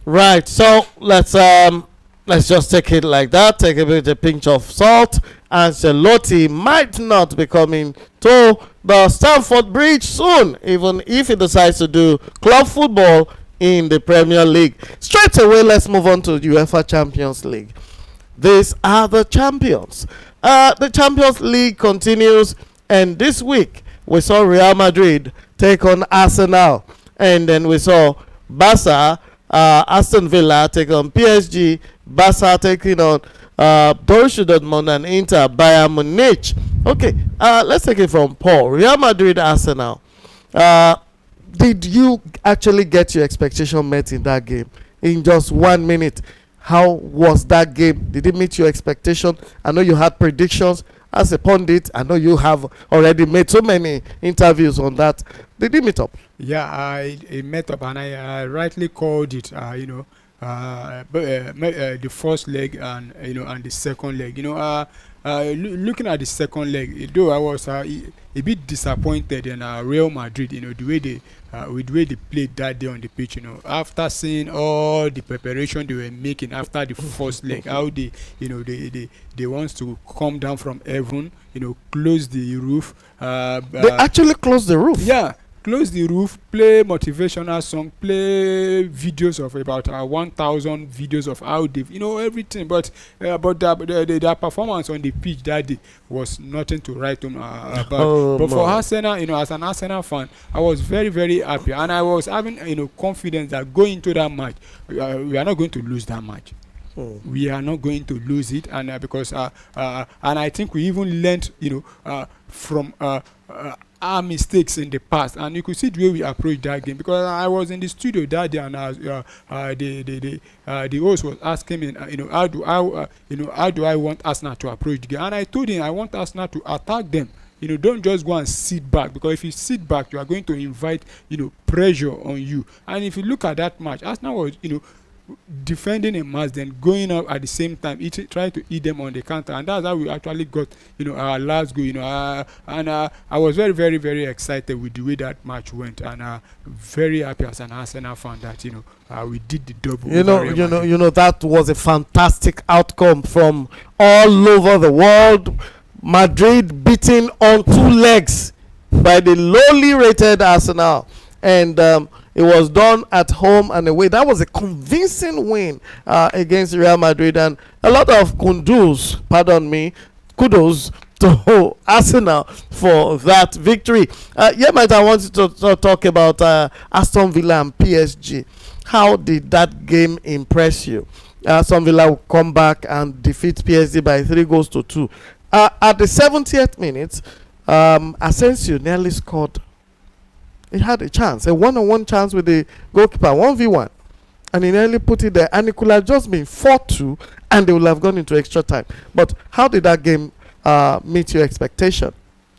Right, so let's just take it like that. Take a bit of a pinch of salt. Ancelotti might not be coming to the Stamford Bridge soon, even if he decides to do club football in the Premier League. Straight away, let's move on to UEFA Champions League. These are the champions. The Champions League continues, and this week we saw Real Madrid take on Arsenal, and then we saw Barca, Aston Villa take on PSG, Barca taking on Borussia Dortmund, and Inter Bayern Munich. Okay, let's take it from Paul. Real Madrid, Arsenal. Did you actually get your expectation met in that game in just 1 minute? How was that game? Did it meet your expectation? I know you had predictions as a pundit. I know you have already made so many interviews on that. Did it meet up? Yeah, it met up, and I rightly called it. The first leg and and the second leg. Looking at the second leg, though I was a bit disappointed in Real Madrid. The way they played that day on the pitch. After seeing all the preparation they were making after the first leg, how they want to come down from heaven. Close the roof. They actually closed the roof. Yeah. Close the roof, play motivational song, play videos of about 1,000 videos of how they, everything. But their performance on the pitch that day was nothing to write home about. But for Arsenal, as an Arsenal fan, I was very, very happy, and I was having, confidence that going into that match, we are not going to lose that match. We are not going to lose it, and because and I think we even learned, from our mistakes in the past, and you could see the way we approached that game, because I was in the studio that day, and the host was asking me, how do I want Arsenal to approach the game, and I told him I want Arsenal to attack them. Don't just go and sit back, because if you sit back, you are going to invite pressure on you. And if you look at that match, Arsenal was defending a match, then going up at the same time, trying to eat them on the counter, and that's how we actually got our last goal. And I was very, very, very excited with the way that match went, and very happy as an Arsenal fan that we did the double. That was a fantastic outcome from all over the world. Madrid beaten on two legs by the lowly rated Arsenal, and it was done at home and away. That was a convincing win against Real Madrid, and a lot of kudos to Arsenal for that victory. Mate, I wanted to talk about Aston Villa and PSG. How did that game impress you? Aston Villa will come back and defeat PSG by 3-2. At the 70th minute, Asensio nearly scored. He had a chance, a one-on-one chance with the goalkeeper, 1v1, and he nearly put it there, and it could have just been 4-2, and they would have gone into extra time. But how did that game meet your expectation?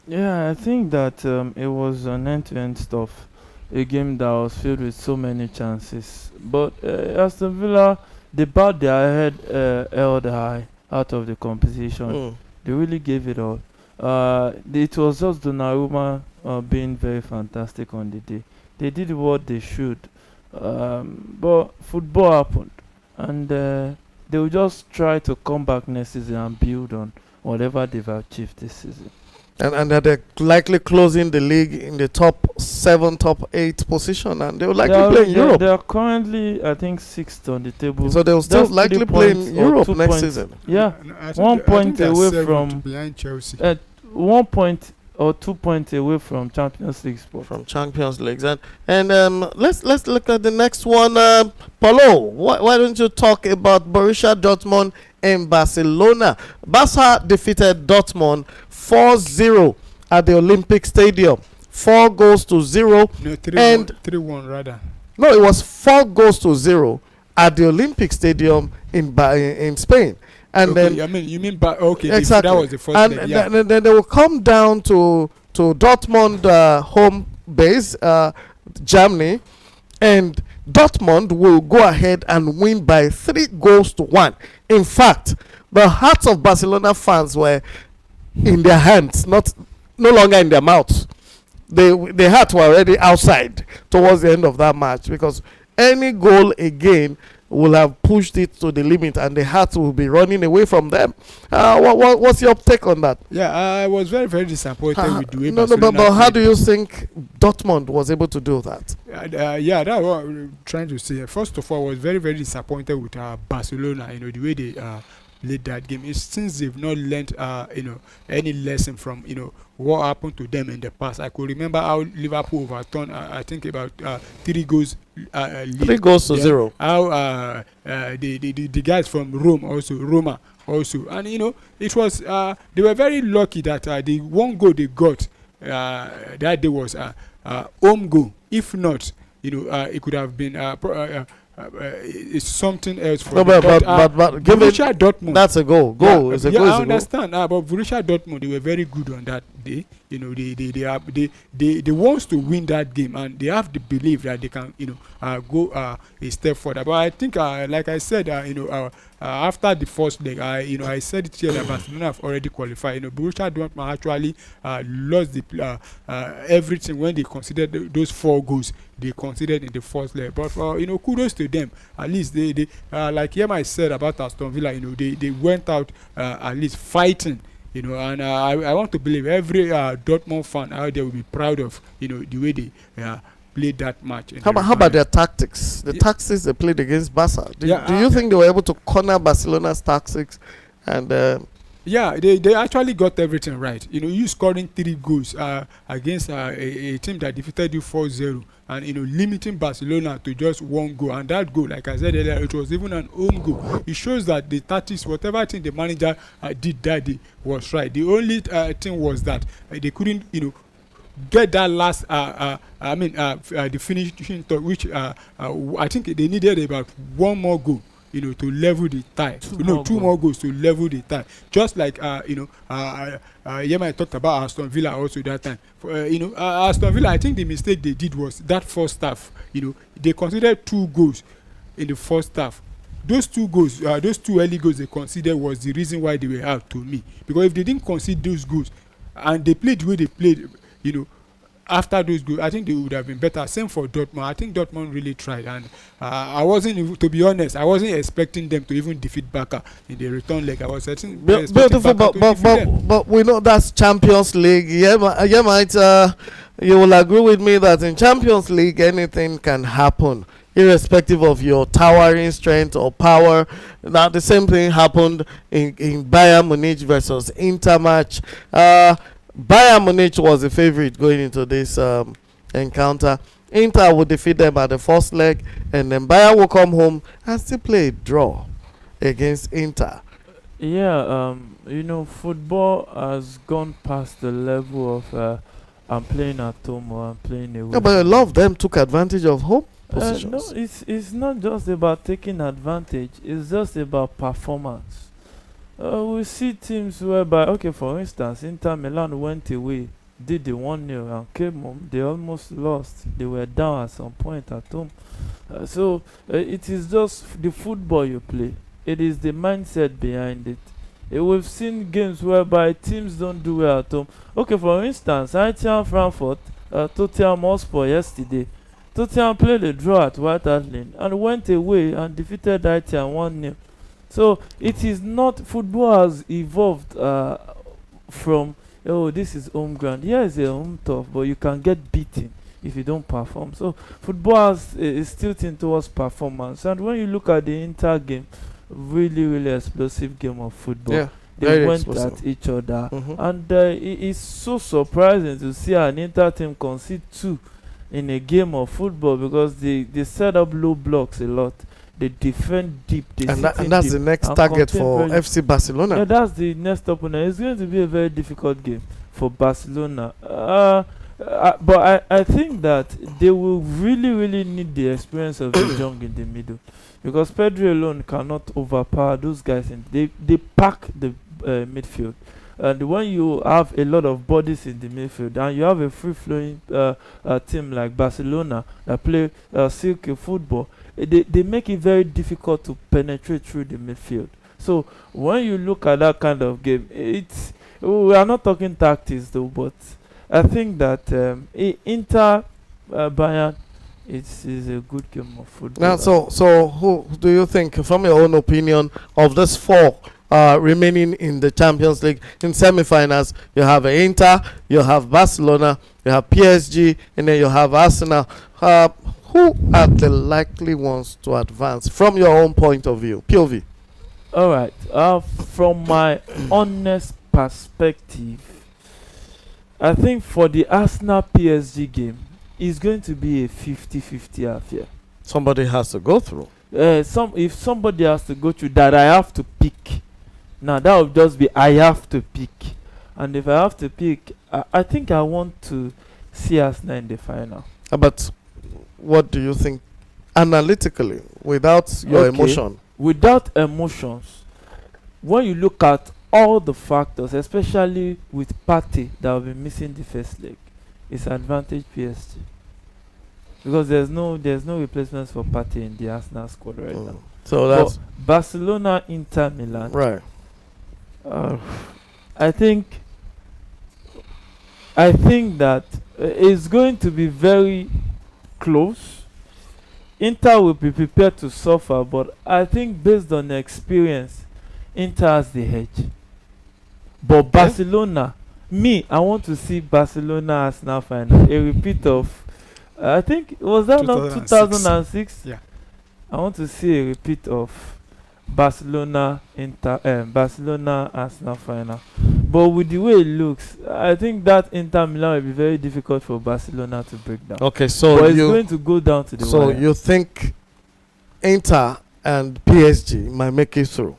Yeah, I think that it was an end-to-end stuff, a game that was filled with so many chances. But Aston Villa, they bowed their head held high out of the competition. They really gave it all. It was just Donnarumma being very fantastic on the day. They did what they should, but football happened, and they will just try to come back next season and build on whatever they've achieved this season. And they're likely closing the league in the top 7, top 8 position, and they will likely play in Europe. They are currently, I think, 6th on the table. So they will still likely play in Europe next season. Yeah, 1 point away from behind Chelsea. 1 point or 2 points away from Champions League spot. From Champions League. And let's look at the next one. Paulo, why don't you talk about Borussia Dortmund and Barcelona? Barca defeated Dortmund 4-0 at the Olympic Stadium. 4-0. No, And 3-1 rather. no, it was 4-0 at the Olympic Stadium in Spain. And Okay, then I mean, you mean okay? exactly. That was the first And leg, yeah. then they will come down to Dortmund home base, Germany, and Dortmund will go ahead and win by 3-1. In fact, the hearts of Barcelona fans were in their hands, no longer in their mouths. Their hearts were already outside towards the end of that match, because any goal again will have pushed it to the limit, and the hearts will be running away from them. What's your take on that? Yeah, I was very, very disappointed with the way No, Barcelona but how played. do you think Dortmund was able to do that? Yeah, that's what I'm trying to say. First of all, I was very, very disappointed with Barcelona. You know, the way they played that game. It's since they've not learned, any lesson from, what happened to them in the past. I could remember how Liverpool overturned, I think about 3 goals. 3-0. How the guys from Roma also, and it was they were very lucky that the one goal they got that day was home goal. If not, it could have been it's something else for No, them. but give it. Borussia Dortmund. That's a goal. Goal is a goal. I understand. But Borussia Dortmund, they were very good on that day. They wants to win that game, and they have the belief that they can, go a step further. But I think, like I said, after the first leg, I said it here that Barcelona have already qualified. Borussia Dortmund actually lost the everything when they considered those 4 goals they considered in the first leg. But kudos to them. At least they like Yema said about Aston Villa. They went out at least fighting. And I want to believe every Dortmund fan out there will be proud of the way they played that match. How about their tactics? The tactics they played against Barca. Do you think they were able to corner Barcelona's tactics? And yeah, they actually got everything right. You scoring 3 goals against a team that defeated you 4-0, and limiting Barcelona to just 1 goal. And that goal, like I said earlier, it was even an home goal. It shows that the tactics, whatever thing the manager did that day, was right. The only thing was that they couldn't, get that last the finishing touch, which I think they needed about 1 more goal to level the tie. 2 more goals to level the tie. Just like Yema talked about Aston Villa also that time. Aston Villa, I think the mistake they did was that first half. They considered 2 goals in the first half. Those 2 goals, those 2 early goals they considered was the reason why they were out, to me. Because if they didn't concede those goals and they played the way they played, after those goals, I think they would have been better. Same for Dortmund. I think Dortmund really tried, and to be honest, I wasn't expecting them to even defeat Barca in the return leg. I was expecting beautiful, but we know that's Champions League. You will agree with me that in Champions League anything can happen, irrespective of your towering strength or power. Now the same thing happened in Bayern Munich versus Inter match. Bayern Munich was the favorite going into this encounter. Inter will defeat them at the first leg, and then Bayern will come home and still play a draw against Inter. Yeah, football has gone past the level of I'm playing at home or I'm playing away. Yeah, but a lot of them took advantage of home positions. No, it's not just about taking advantage. It's just about performance. We see teams whereby, okay, for instance, Inter Milan went away, did the 1-0 and came home. They almost lost. They were down at some point at home. So it is just the football you play. It is the mindset behind it. We've seen games whereby teams don't do well at home. Okay, for instance, Eintracht Frankfurt, Tottenham Hotspur yesterday. Tottenham played a draw at White Hart Lane and went away and defeated Eintracht 1-0. So it is not, football has evolved from, this is home ground. Yeah, it's a home turf, but you can get beaten if you don't perform. So football is tilting towards performance. And when you look at the Inter game, really, really explosive game of football. Yeah. They Very went explosive. at each other, Mhm. and it's so surprising to see an Inter team concede 2 in a game of football, because they set up low blocks a lot. They defend deep. They And, sit in that's deep the next and target contain for very- FC Barcelona. Yeah, that's the next opponent. It's going to be a very difficult game for Barcelona. But I think that they will really need the experience of De Jong in the middle, because Pedro alone cannot overpower those guys, and they pack the midfield. And when you have a lot of bodies in the midfield, and you have a free-flowing team like Barcelona that play silky football, they make it very difficult to penetrate through the midfield. So when you look at that kind of game, we are not talking tactics though, but I think that Inter Bayern is a good game of football. Now, so who do you think, from your own opinion, of this 4 remaining in the Champions League in semi-finals? You have Inter, you have Barcelona, you have PSG, and then you have Arsenal. Who are the likely ones to advance from your own point of view, POV? All right. From my honest perspective, I think for the Arsenal PSG game, it's going to be a 50-50 affair. Somebody has to go through. If somebody has to go through that, I have to pick. Now that would just be I have to pick, and if I have to pick, I think I want to see Arsenal in the final. But what do you think analytically, without your Okay. emotion? Without emotions, when you look at all the factors, especially with Partey that will be missing the first leg, it's advantage PSG, because there's no replacements for Partey in the Arsenal squad right now. So that's But Barcelona, Inter Milan, right. I think that it's going to be very close. Inter will be prepared to suffer, but I think based on the experience, Inter has the edge. But Barcelona, I want to see Barcelona Arsenal final, a repeat of, I think, was that not 2006? Yeah. I want to see a repeat of Barcelona Arsenal final. But with the way it looks, I think that Inter Milan will be very difficult for Barcelona to break down. Okay, so But it's going to go down to the so wire. you think Inter and PSG might make it through?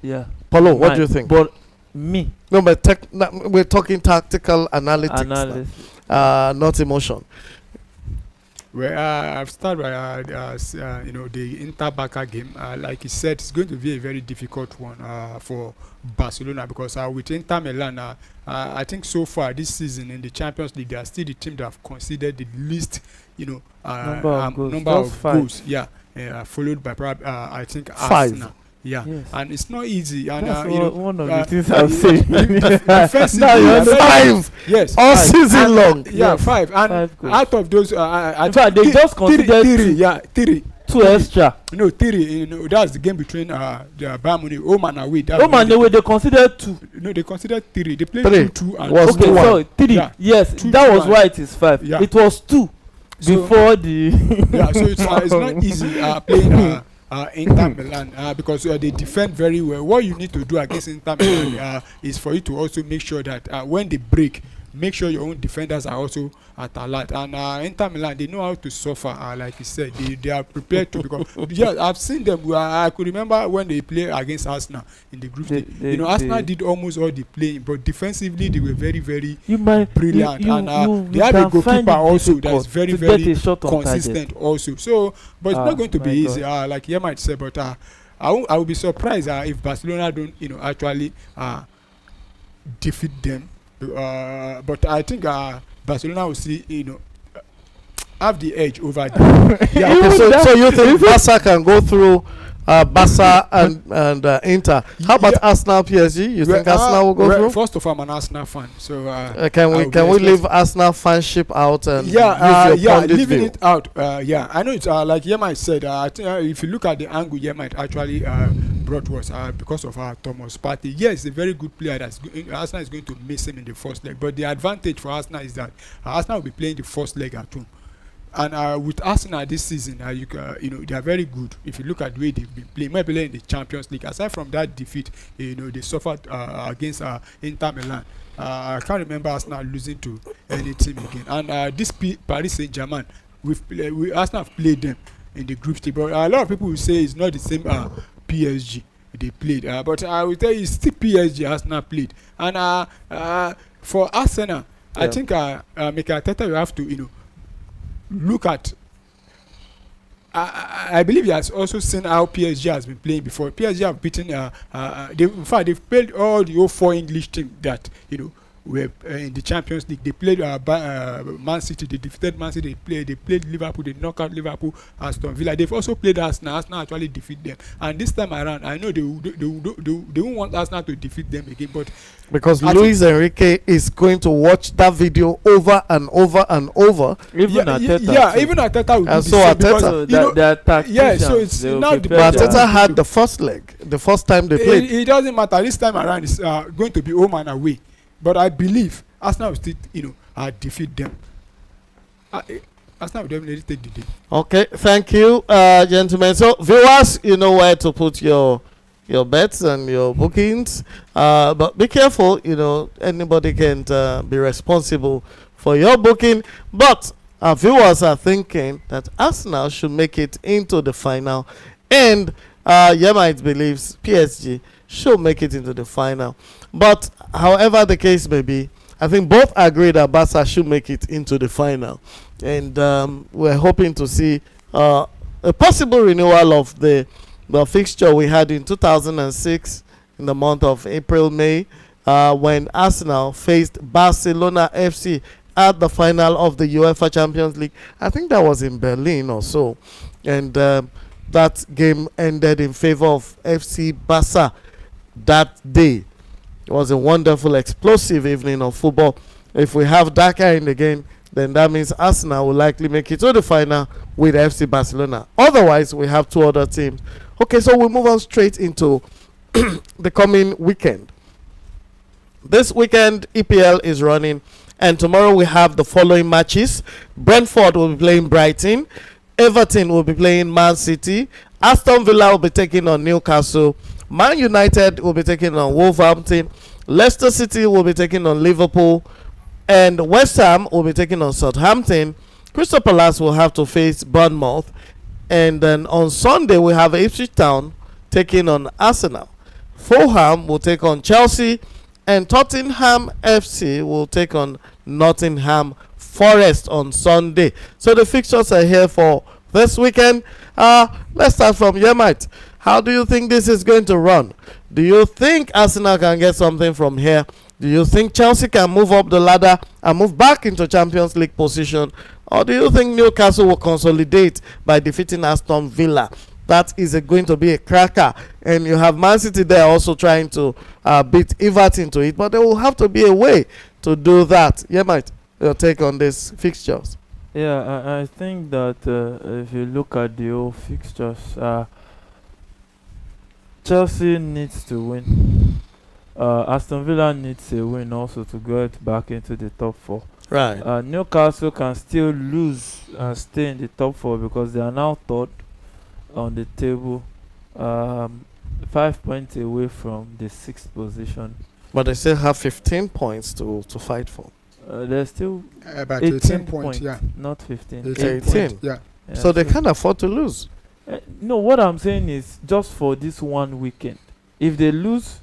Yeah. Paulo, what do you Might. think? But me, No, but we're talking tactical analytics, analysis. not emotion. Well, I've started by the Inter Barca game. Like you said, it's going to be a very difficult one for Barcelona, because with Inter Milan, I think so far this season in the Champions League, they are still the team that have conceded the least, Number of goals. number Just of 5. goals. Yeah, followed by I think 5. Arsenal. Yeah, Yes. and it's not easy. And That's one of uh, the things I've said. defensively, Now you're I bet- 5 Yes, all 5. season long. yeah, Yes. 5. And 5 goals. out of those, In fact, they just considered three. 2. Yeah, 3. 2 extra. No, 3. That's the game between the Bayern Munich, home and away. Oh man, they considered 2. No, they considered 3. They played 3. 2-2 and Was Okay, 2-1. sorry, 3. Yeah. Yes, 2-2 that was and- why it is 5. Yeah. It was 2 So- before the. Yeah, so it's not easy playing Inter Milan because they defend very well. What you need to do against Inter Milan is for you to also make sure that when they break, make sure your own defenders are also at alert. And Inter Milan, they know how to suffer. Like you said, they are prepared to, because yeah, I've seen them. I could remember when they play against Arsenal in the group. Arsenal did almost all the playing, but defensively they were very, very You might brilliant. And they have can a find goalkeeper it also that difficult is very, to very get a shot on consistent also. So, but it's not going to be my easy. Like you might say, but I will be surprised if Barcelona don't, actually defeat them. But I think Barcelona will see, have the edge over them. Yeah. Okay, Even so you think Barca can go through Barca and Inter? How about Yeah. Arsenal PSG? You think Arsenal will go through? First of all, I'm an Arsenal fan, so Can I we will can be we expecting- leave Arsenal fanship out and use yeah, your pundit leaving view? it out. Yeah, I know it's like Yemite said. I think if you look at the angle Yemite actually brought was because of Thomas Partey. Yes, a very good player. Arsenal is going to miss him in the first leg, but the advantage for Arsenal is that Arsenal will be playing the first leg at home. And with Arsenal this season, they are very good. If you look at the way they've been playing, maybe playing in the Champions League. Aside from that defeat, they suffered against Inter Milan. I can't remember Arsenal losing to any team again. And this Paris Saint-Germain, Arsenal have played them in the group stage. But a lot of people will say it's not the same PSG they played. But I will tell you, it's still PSG Arsenal played. And for Arsenal, I think Mikel Arteta will have to, look at. I believe he has also seen how PSG has been playing before. PSG have beaten. In fact, they've played all the 04 English teams that were in the Champions League. They played Man City. They defeated Man City. They played Liverpool. They knocked out Liverpool. Aston Villa. They've also played Arsenal. Arsenal actually defeat them. And this time around, I know they won't want Arsenal to defeat them again. But because Luis Enrique is going to watch that video over and over and over. Even Arteta. Yeah, even Arteta will do And the so same Arteta- because, Their tacticians, yeah, so it's they will now prepare But their- Arteta had the first leg, the first time they played. it doesn't matter. This time around, it's going to be home and away. But I believe Arsenal will still, defeat them. Arsenal will definitely take the day. Okay, thank you, gentlemen. So, viewers, you know where to put your bets and your bookings. But be careful, anybody can be responsible for your booking. But our viewers are thinking that Arsenal should make it into the final. And Yemite believes PSG should make it into the final. But however the case may be, I think both agree that Barca should make it into the final. And we're hoping to see a possible renewal of the fixture we had in 2006 in the month of April, May, when Arsenal faced Barcelona FC at the final of the UEFA Champions League. I think that was in Berlin or so. And that game ended in favor of FC Barca that day. It was a wonderful, explosive evening of football. If we have that kind again, then that means Arsenal will likely make it to the final with FC Barcelona. Otherwise, we have two other teams. Okay, so we'll move on straight into the coming weekend. This weekend, EPL is running, and tomorrow we have the following matches. Brentford will be playing Brighton. Everton will be playing Man City. Aston Villa will be taking on Newcastle. Man United will be taking on Wolverhampton. Leicester City will be taking on Liverpool. And West Ham will be taking on Southampton. Crystal Palace will have to face Bournemouth. And then on Sunday, we have Ipswich Town taking on Arsenal. Fulham will take on Chelsea. And Tottenham FC will take on Nottingham Forest on Sunday. So the fixtures are here for this weekend. Let's start from Yemite. How do you think this is going to run? Do you think Arsenal can get something from here? Do you think Chelsea can move up the ladder and move back into Champions League position? Or do you think Newcastle will consolidate by defeating Aston Villa? That is going to be a cracker. And you have Man City there also trying to beat Everton to it. But there will have to be a way to do that. Yemite, your take on these fixtures? Yeah, I think that if you look at the whole fixtures, Chelsea needs to win. Aston Villa needs a win also to get back into the top four. Right. Newcastle can still lose and stay in the top four because they are now third on the table, 5 points away from the sixth position. But they still have 15 points to fight for. They're still About 18 18 points, points, yeah. not 15. 18. Yeah. Yeah, So they can't afford to lose. No, what I'm saying is just for this one weekend. If they lose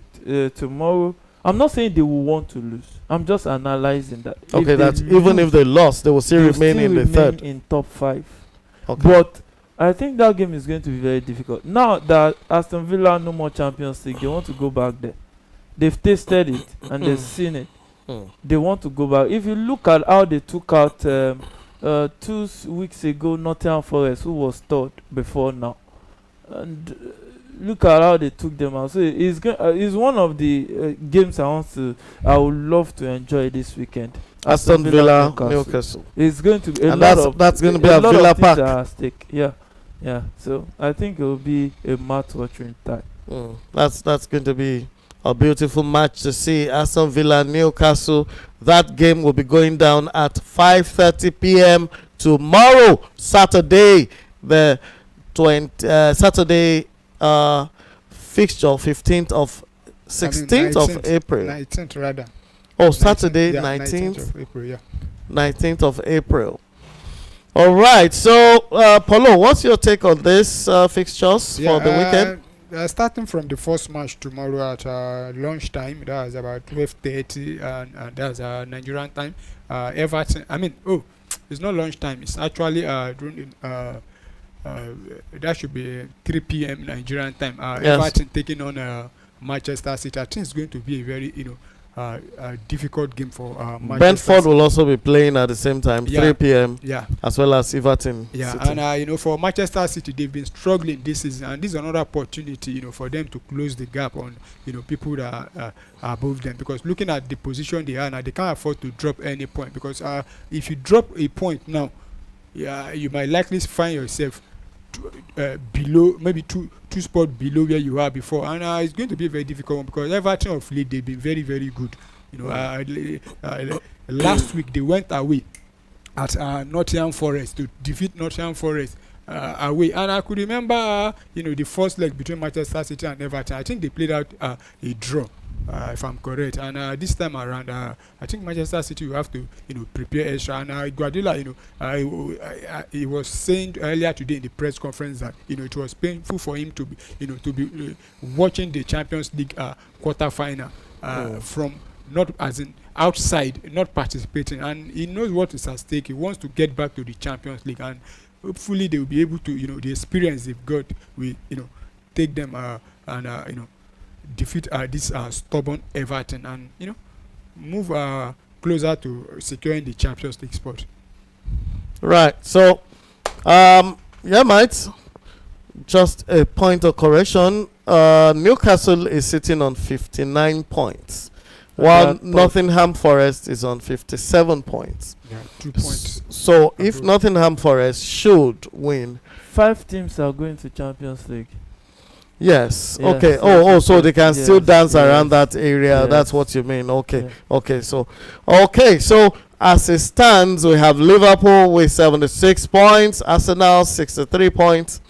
tomorrow, I'm not saying they will want to lose. I'm just analyzing that. Okay, that's even if they lost, they will still remain in the third. in top 5. Okay. But I think that game is going to be very difficult. Now that Aston Villa no more Champions League, they want to go back there. They've tasted it and they've seen it. They want to go back. If you look at how they took out 2 weeks ago Nottingham Forest, who was third before now, and look at how they took them out. So it's one of the games I would love to enjoy this weekend. Aston Villa, Newcastle. It's going to be that's going to be a Villa Park. At stake. Yeah. So I think it will be a mouth-watering time. That's going to be a beautiful match to see. Aston Villa, Newcastle. That game will be going down at 5:30 p.m. tomorrow, Saturday, the Saturday fixture, 16th of April. 19th rather. Oh, Saturday, 19th of April, yeah. 19th of April. All right. So, Paulo, what's your take on this fixtures for the weekend? Starting from the first match tomorrow at lunchtime, that's about 12:30, and that's Nigerian time. Everton. It's not lunchtime. It's actually during that should be 3 p.m. Nigerian time. Yes. Everton taking on Manchester City. I think it's going to be a very difficult game for Manchester Brentford City. will also be playing at the same time, 3 p.m. Yeah. as well as Everton. Yeah, City. and for Manchester City, they've been struggling this season, and this is another opportunity, for them to close the gap on, people that are above them. Because looking at the position they are now, they can't afford to drop any point. Because if you drop a point now, you might likely find yourself below, maybe two spots below where you are before, and it's going to be a very difficult one because Everton of late they've been very, very good. Last week they went away at Nottingham Forest to defeat Nottingham Forest away, and I could remember the first leg between Manchester City and Everton. I think they played out a draw, if I'm correct, and this time around I think Manchester City will have to prepare extra, and Guardiola he was saying earlier today in the press conference that it was painful for him to be watching the Champions League quarter final from not as in outside, not participating, and he knows what is at stake. He wants to get back to the Champions League, and hopefully they will be able to the experience they've got will take them and defeat this stubborn Everton and move closer to securing the Champions League spot. Right. So, mates. Just a point of correction. Newcastle is sitting on 59 points, while Nottingham Forest is on 57 points. Yeah, 2 points. So, if Nottingham Forest should win, 5 teams are going to Champions League. Yes. Yes. Okay. So they can still dance around that area. Yes. That's what you mean. Okay. Yeah. Okay. So as it stands, we have Liverpool with 76 points, Arsenal 63 points,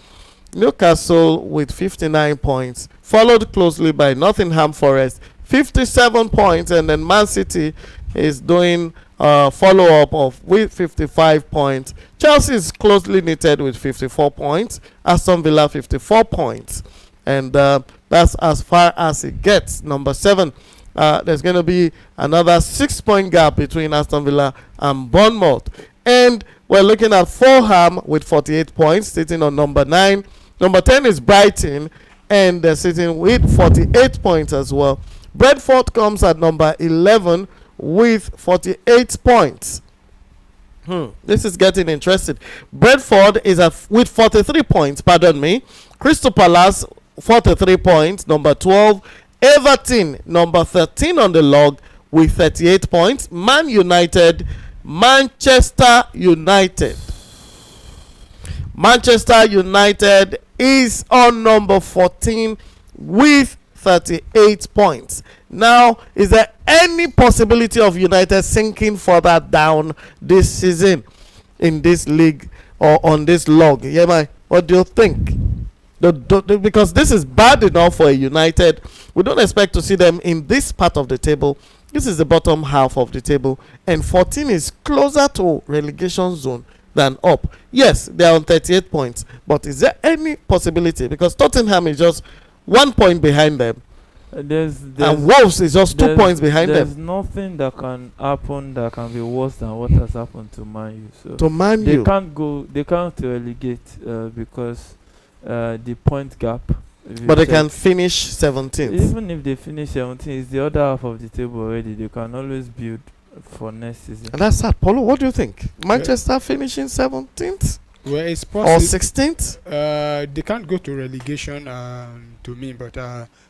Newcastle with 59 points, followed closely by Nottingham Forest 57 points, and then Man City is doing follow up with 55 points. Chelsea is closely knitted with 54 points, Aston Villa 54 points. And that's as far as it gets. Number 7, there's going to be another 6-point gap between Aston Villa and Bournemouth. And we're looking at Fulham with 48 points, sitting on number 9. Number 10 is Brighton, and they're sitting with 48 points as well. Brentford comes at number 11 with 48 points. This is getting interesting. Brentford is with 43 points, pardon me. Crystal Palace 43 points, number 12. Everton, number 13 on the log with 38 points. Manchester United is on number 14 with 38 points. Now, is there any possibility of United sinking further down this season in this league or on this log? Yeah, what do you think? Because this is bad enough for a United. We don't expect to see them in this part of the table. This is the bottom half of the table, and 14 is closer to relegation zone than up. Yes, they are on 38 points, but is there any possibility? Because Tottenham is just 1 point behind them, and Wolves is just 2 points behind them. There's nothing that can happen that can be worse than what has happened to Man U. So to Man U, they can't relegate because the point gap. But they can finish 17th. Even if they finish 17th, it's the other half of the table already. They can always build for next season. And that's sad. Paulo, what do you think? Manchester finishing 17th? Well, it's possible. Or 16th? They can't go to relegation to me, but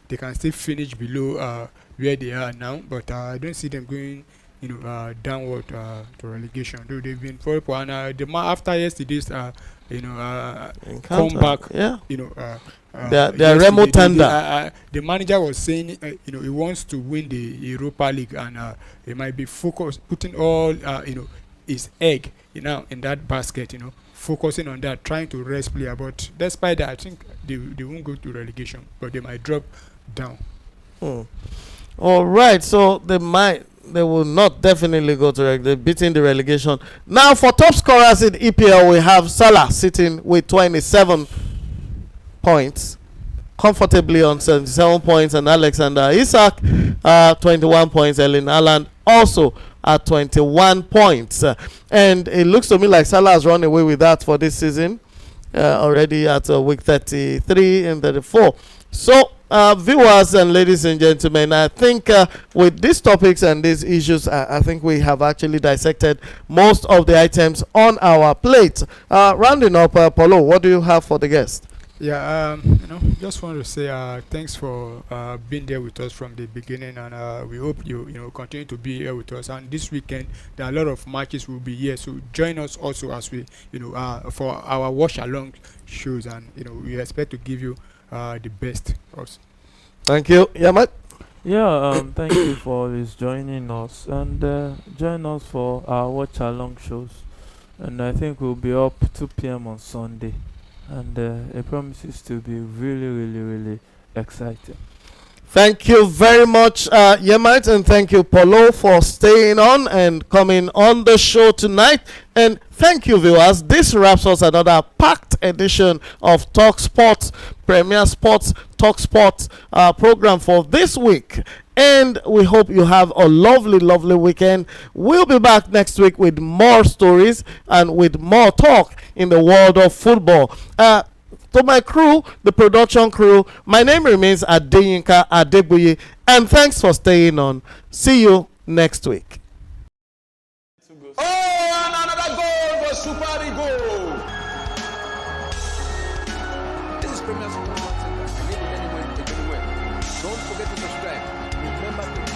they can still finish below where they are now. But I don't see them going downward to relegation. Though they've been very poor, and after yesterday's comeback, their Remo Tanda. The manager was saying he wants to win the Europa League, and he might be putting all his egg, in that basket, focusing on that, trying to rest player. But despite that, I think they won't go to relegation, but they might drop down. All right, so they will not definitely go to they're beating the relegation. Now for top scorers in EPL, we have Salah sitting with 27 points, comfortably on 77 points, and Alexander Isak 21 points. Erling Haaland also at 21 points. And it looks to me like Salah has run away with that for this season, already at week 33 and 34. So, viewers and ladies and gentlemen, I think with these topics and these issues, I think we have actually dissected most of the items on our plate. Rounding up, Paulo, what do you have for the guest? Yeah, just want to say thanks for being there with us from the beginning, and we hope you continue to be here with us. And this weekend there are a lot of matches will be here, so join us also as we for our watch along shows, and we expect to give you the best also. Thank you, Yamat. Yeah, thank you for always joining us, and join us for our watch along shows. And I think we'll be up 2 p.m. on Sunday, and it promises to be really, really, really exciting. Thank you very much, Yemite, and thank you, Paulo, for staying on and coming on the show tonight. And thank you, viewers. This wraps us another packed edition of Talk Sports, Premier Sports Talk Sports program for this week. And we hope you have a lovely, lovely weekend. We'll be back next week with more stories and with more talk in the world of football. To my crew, the production crew, my name remains Adeyinka Adebuye, and thanks for staying on. See you next week. Oh, another goal for Super Eagles! This is Premier Sports. Don't forget to subscribe. Remember to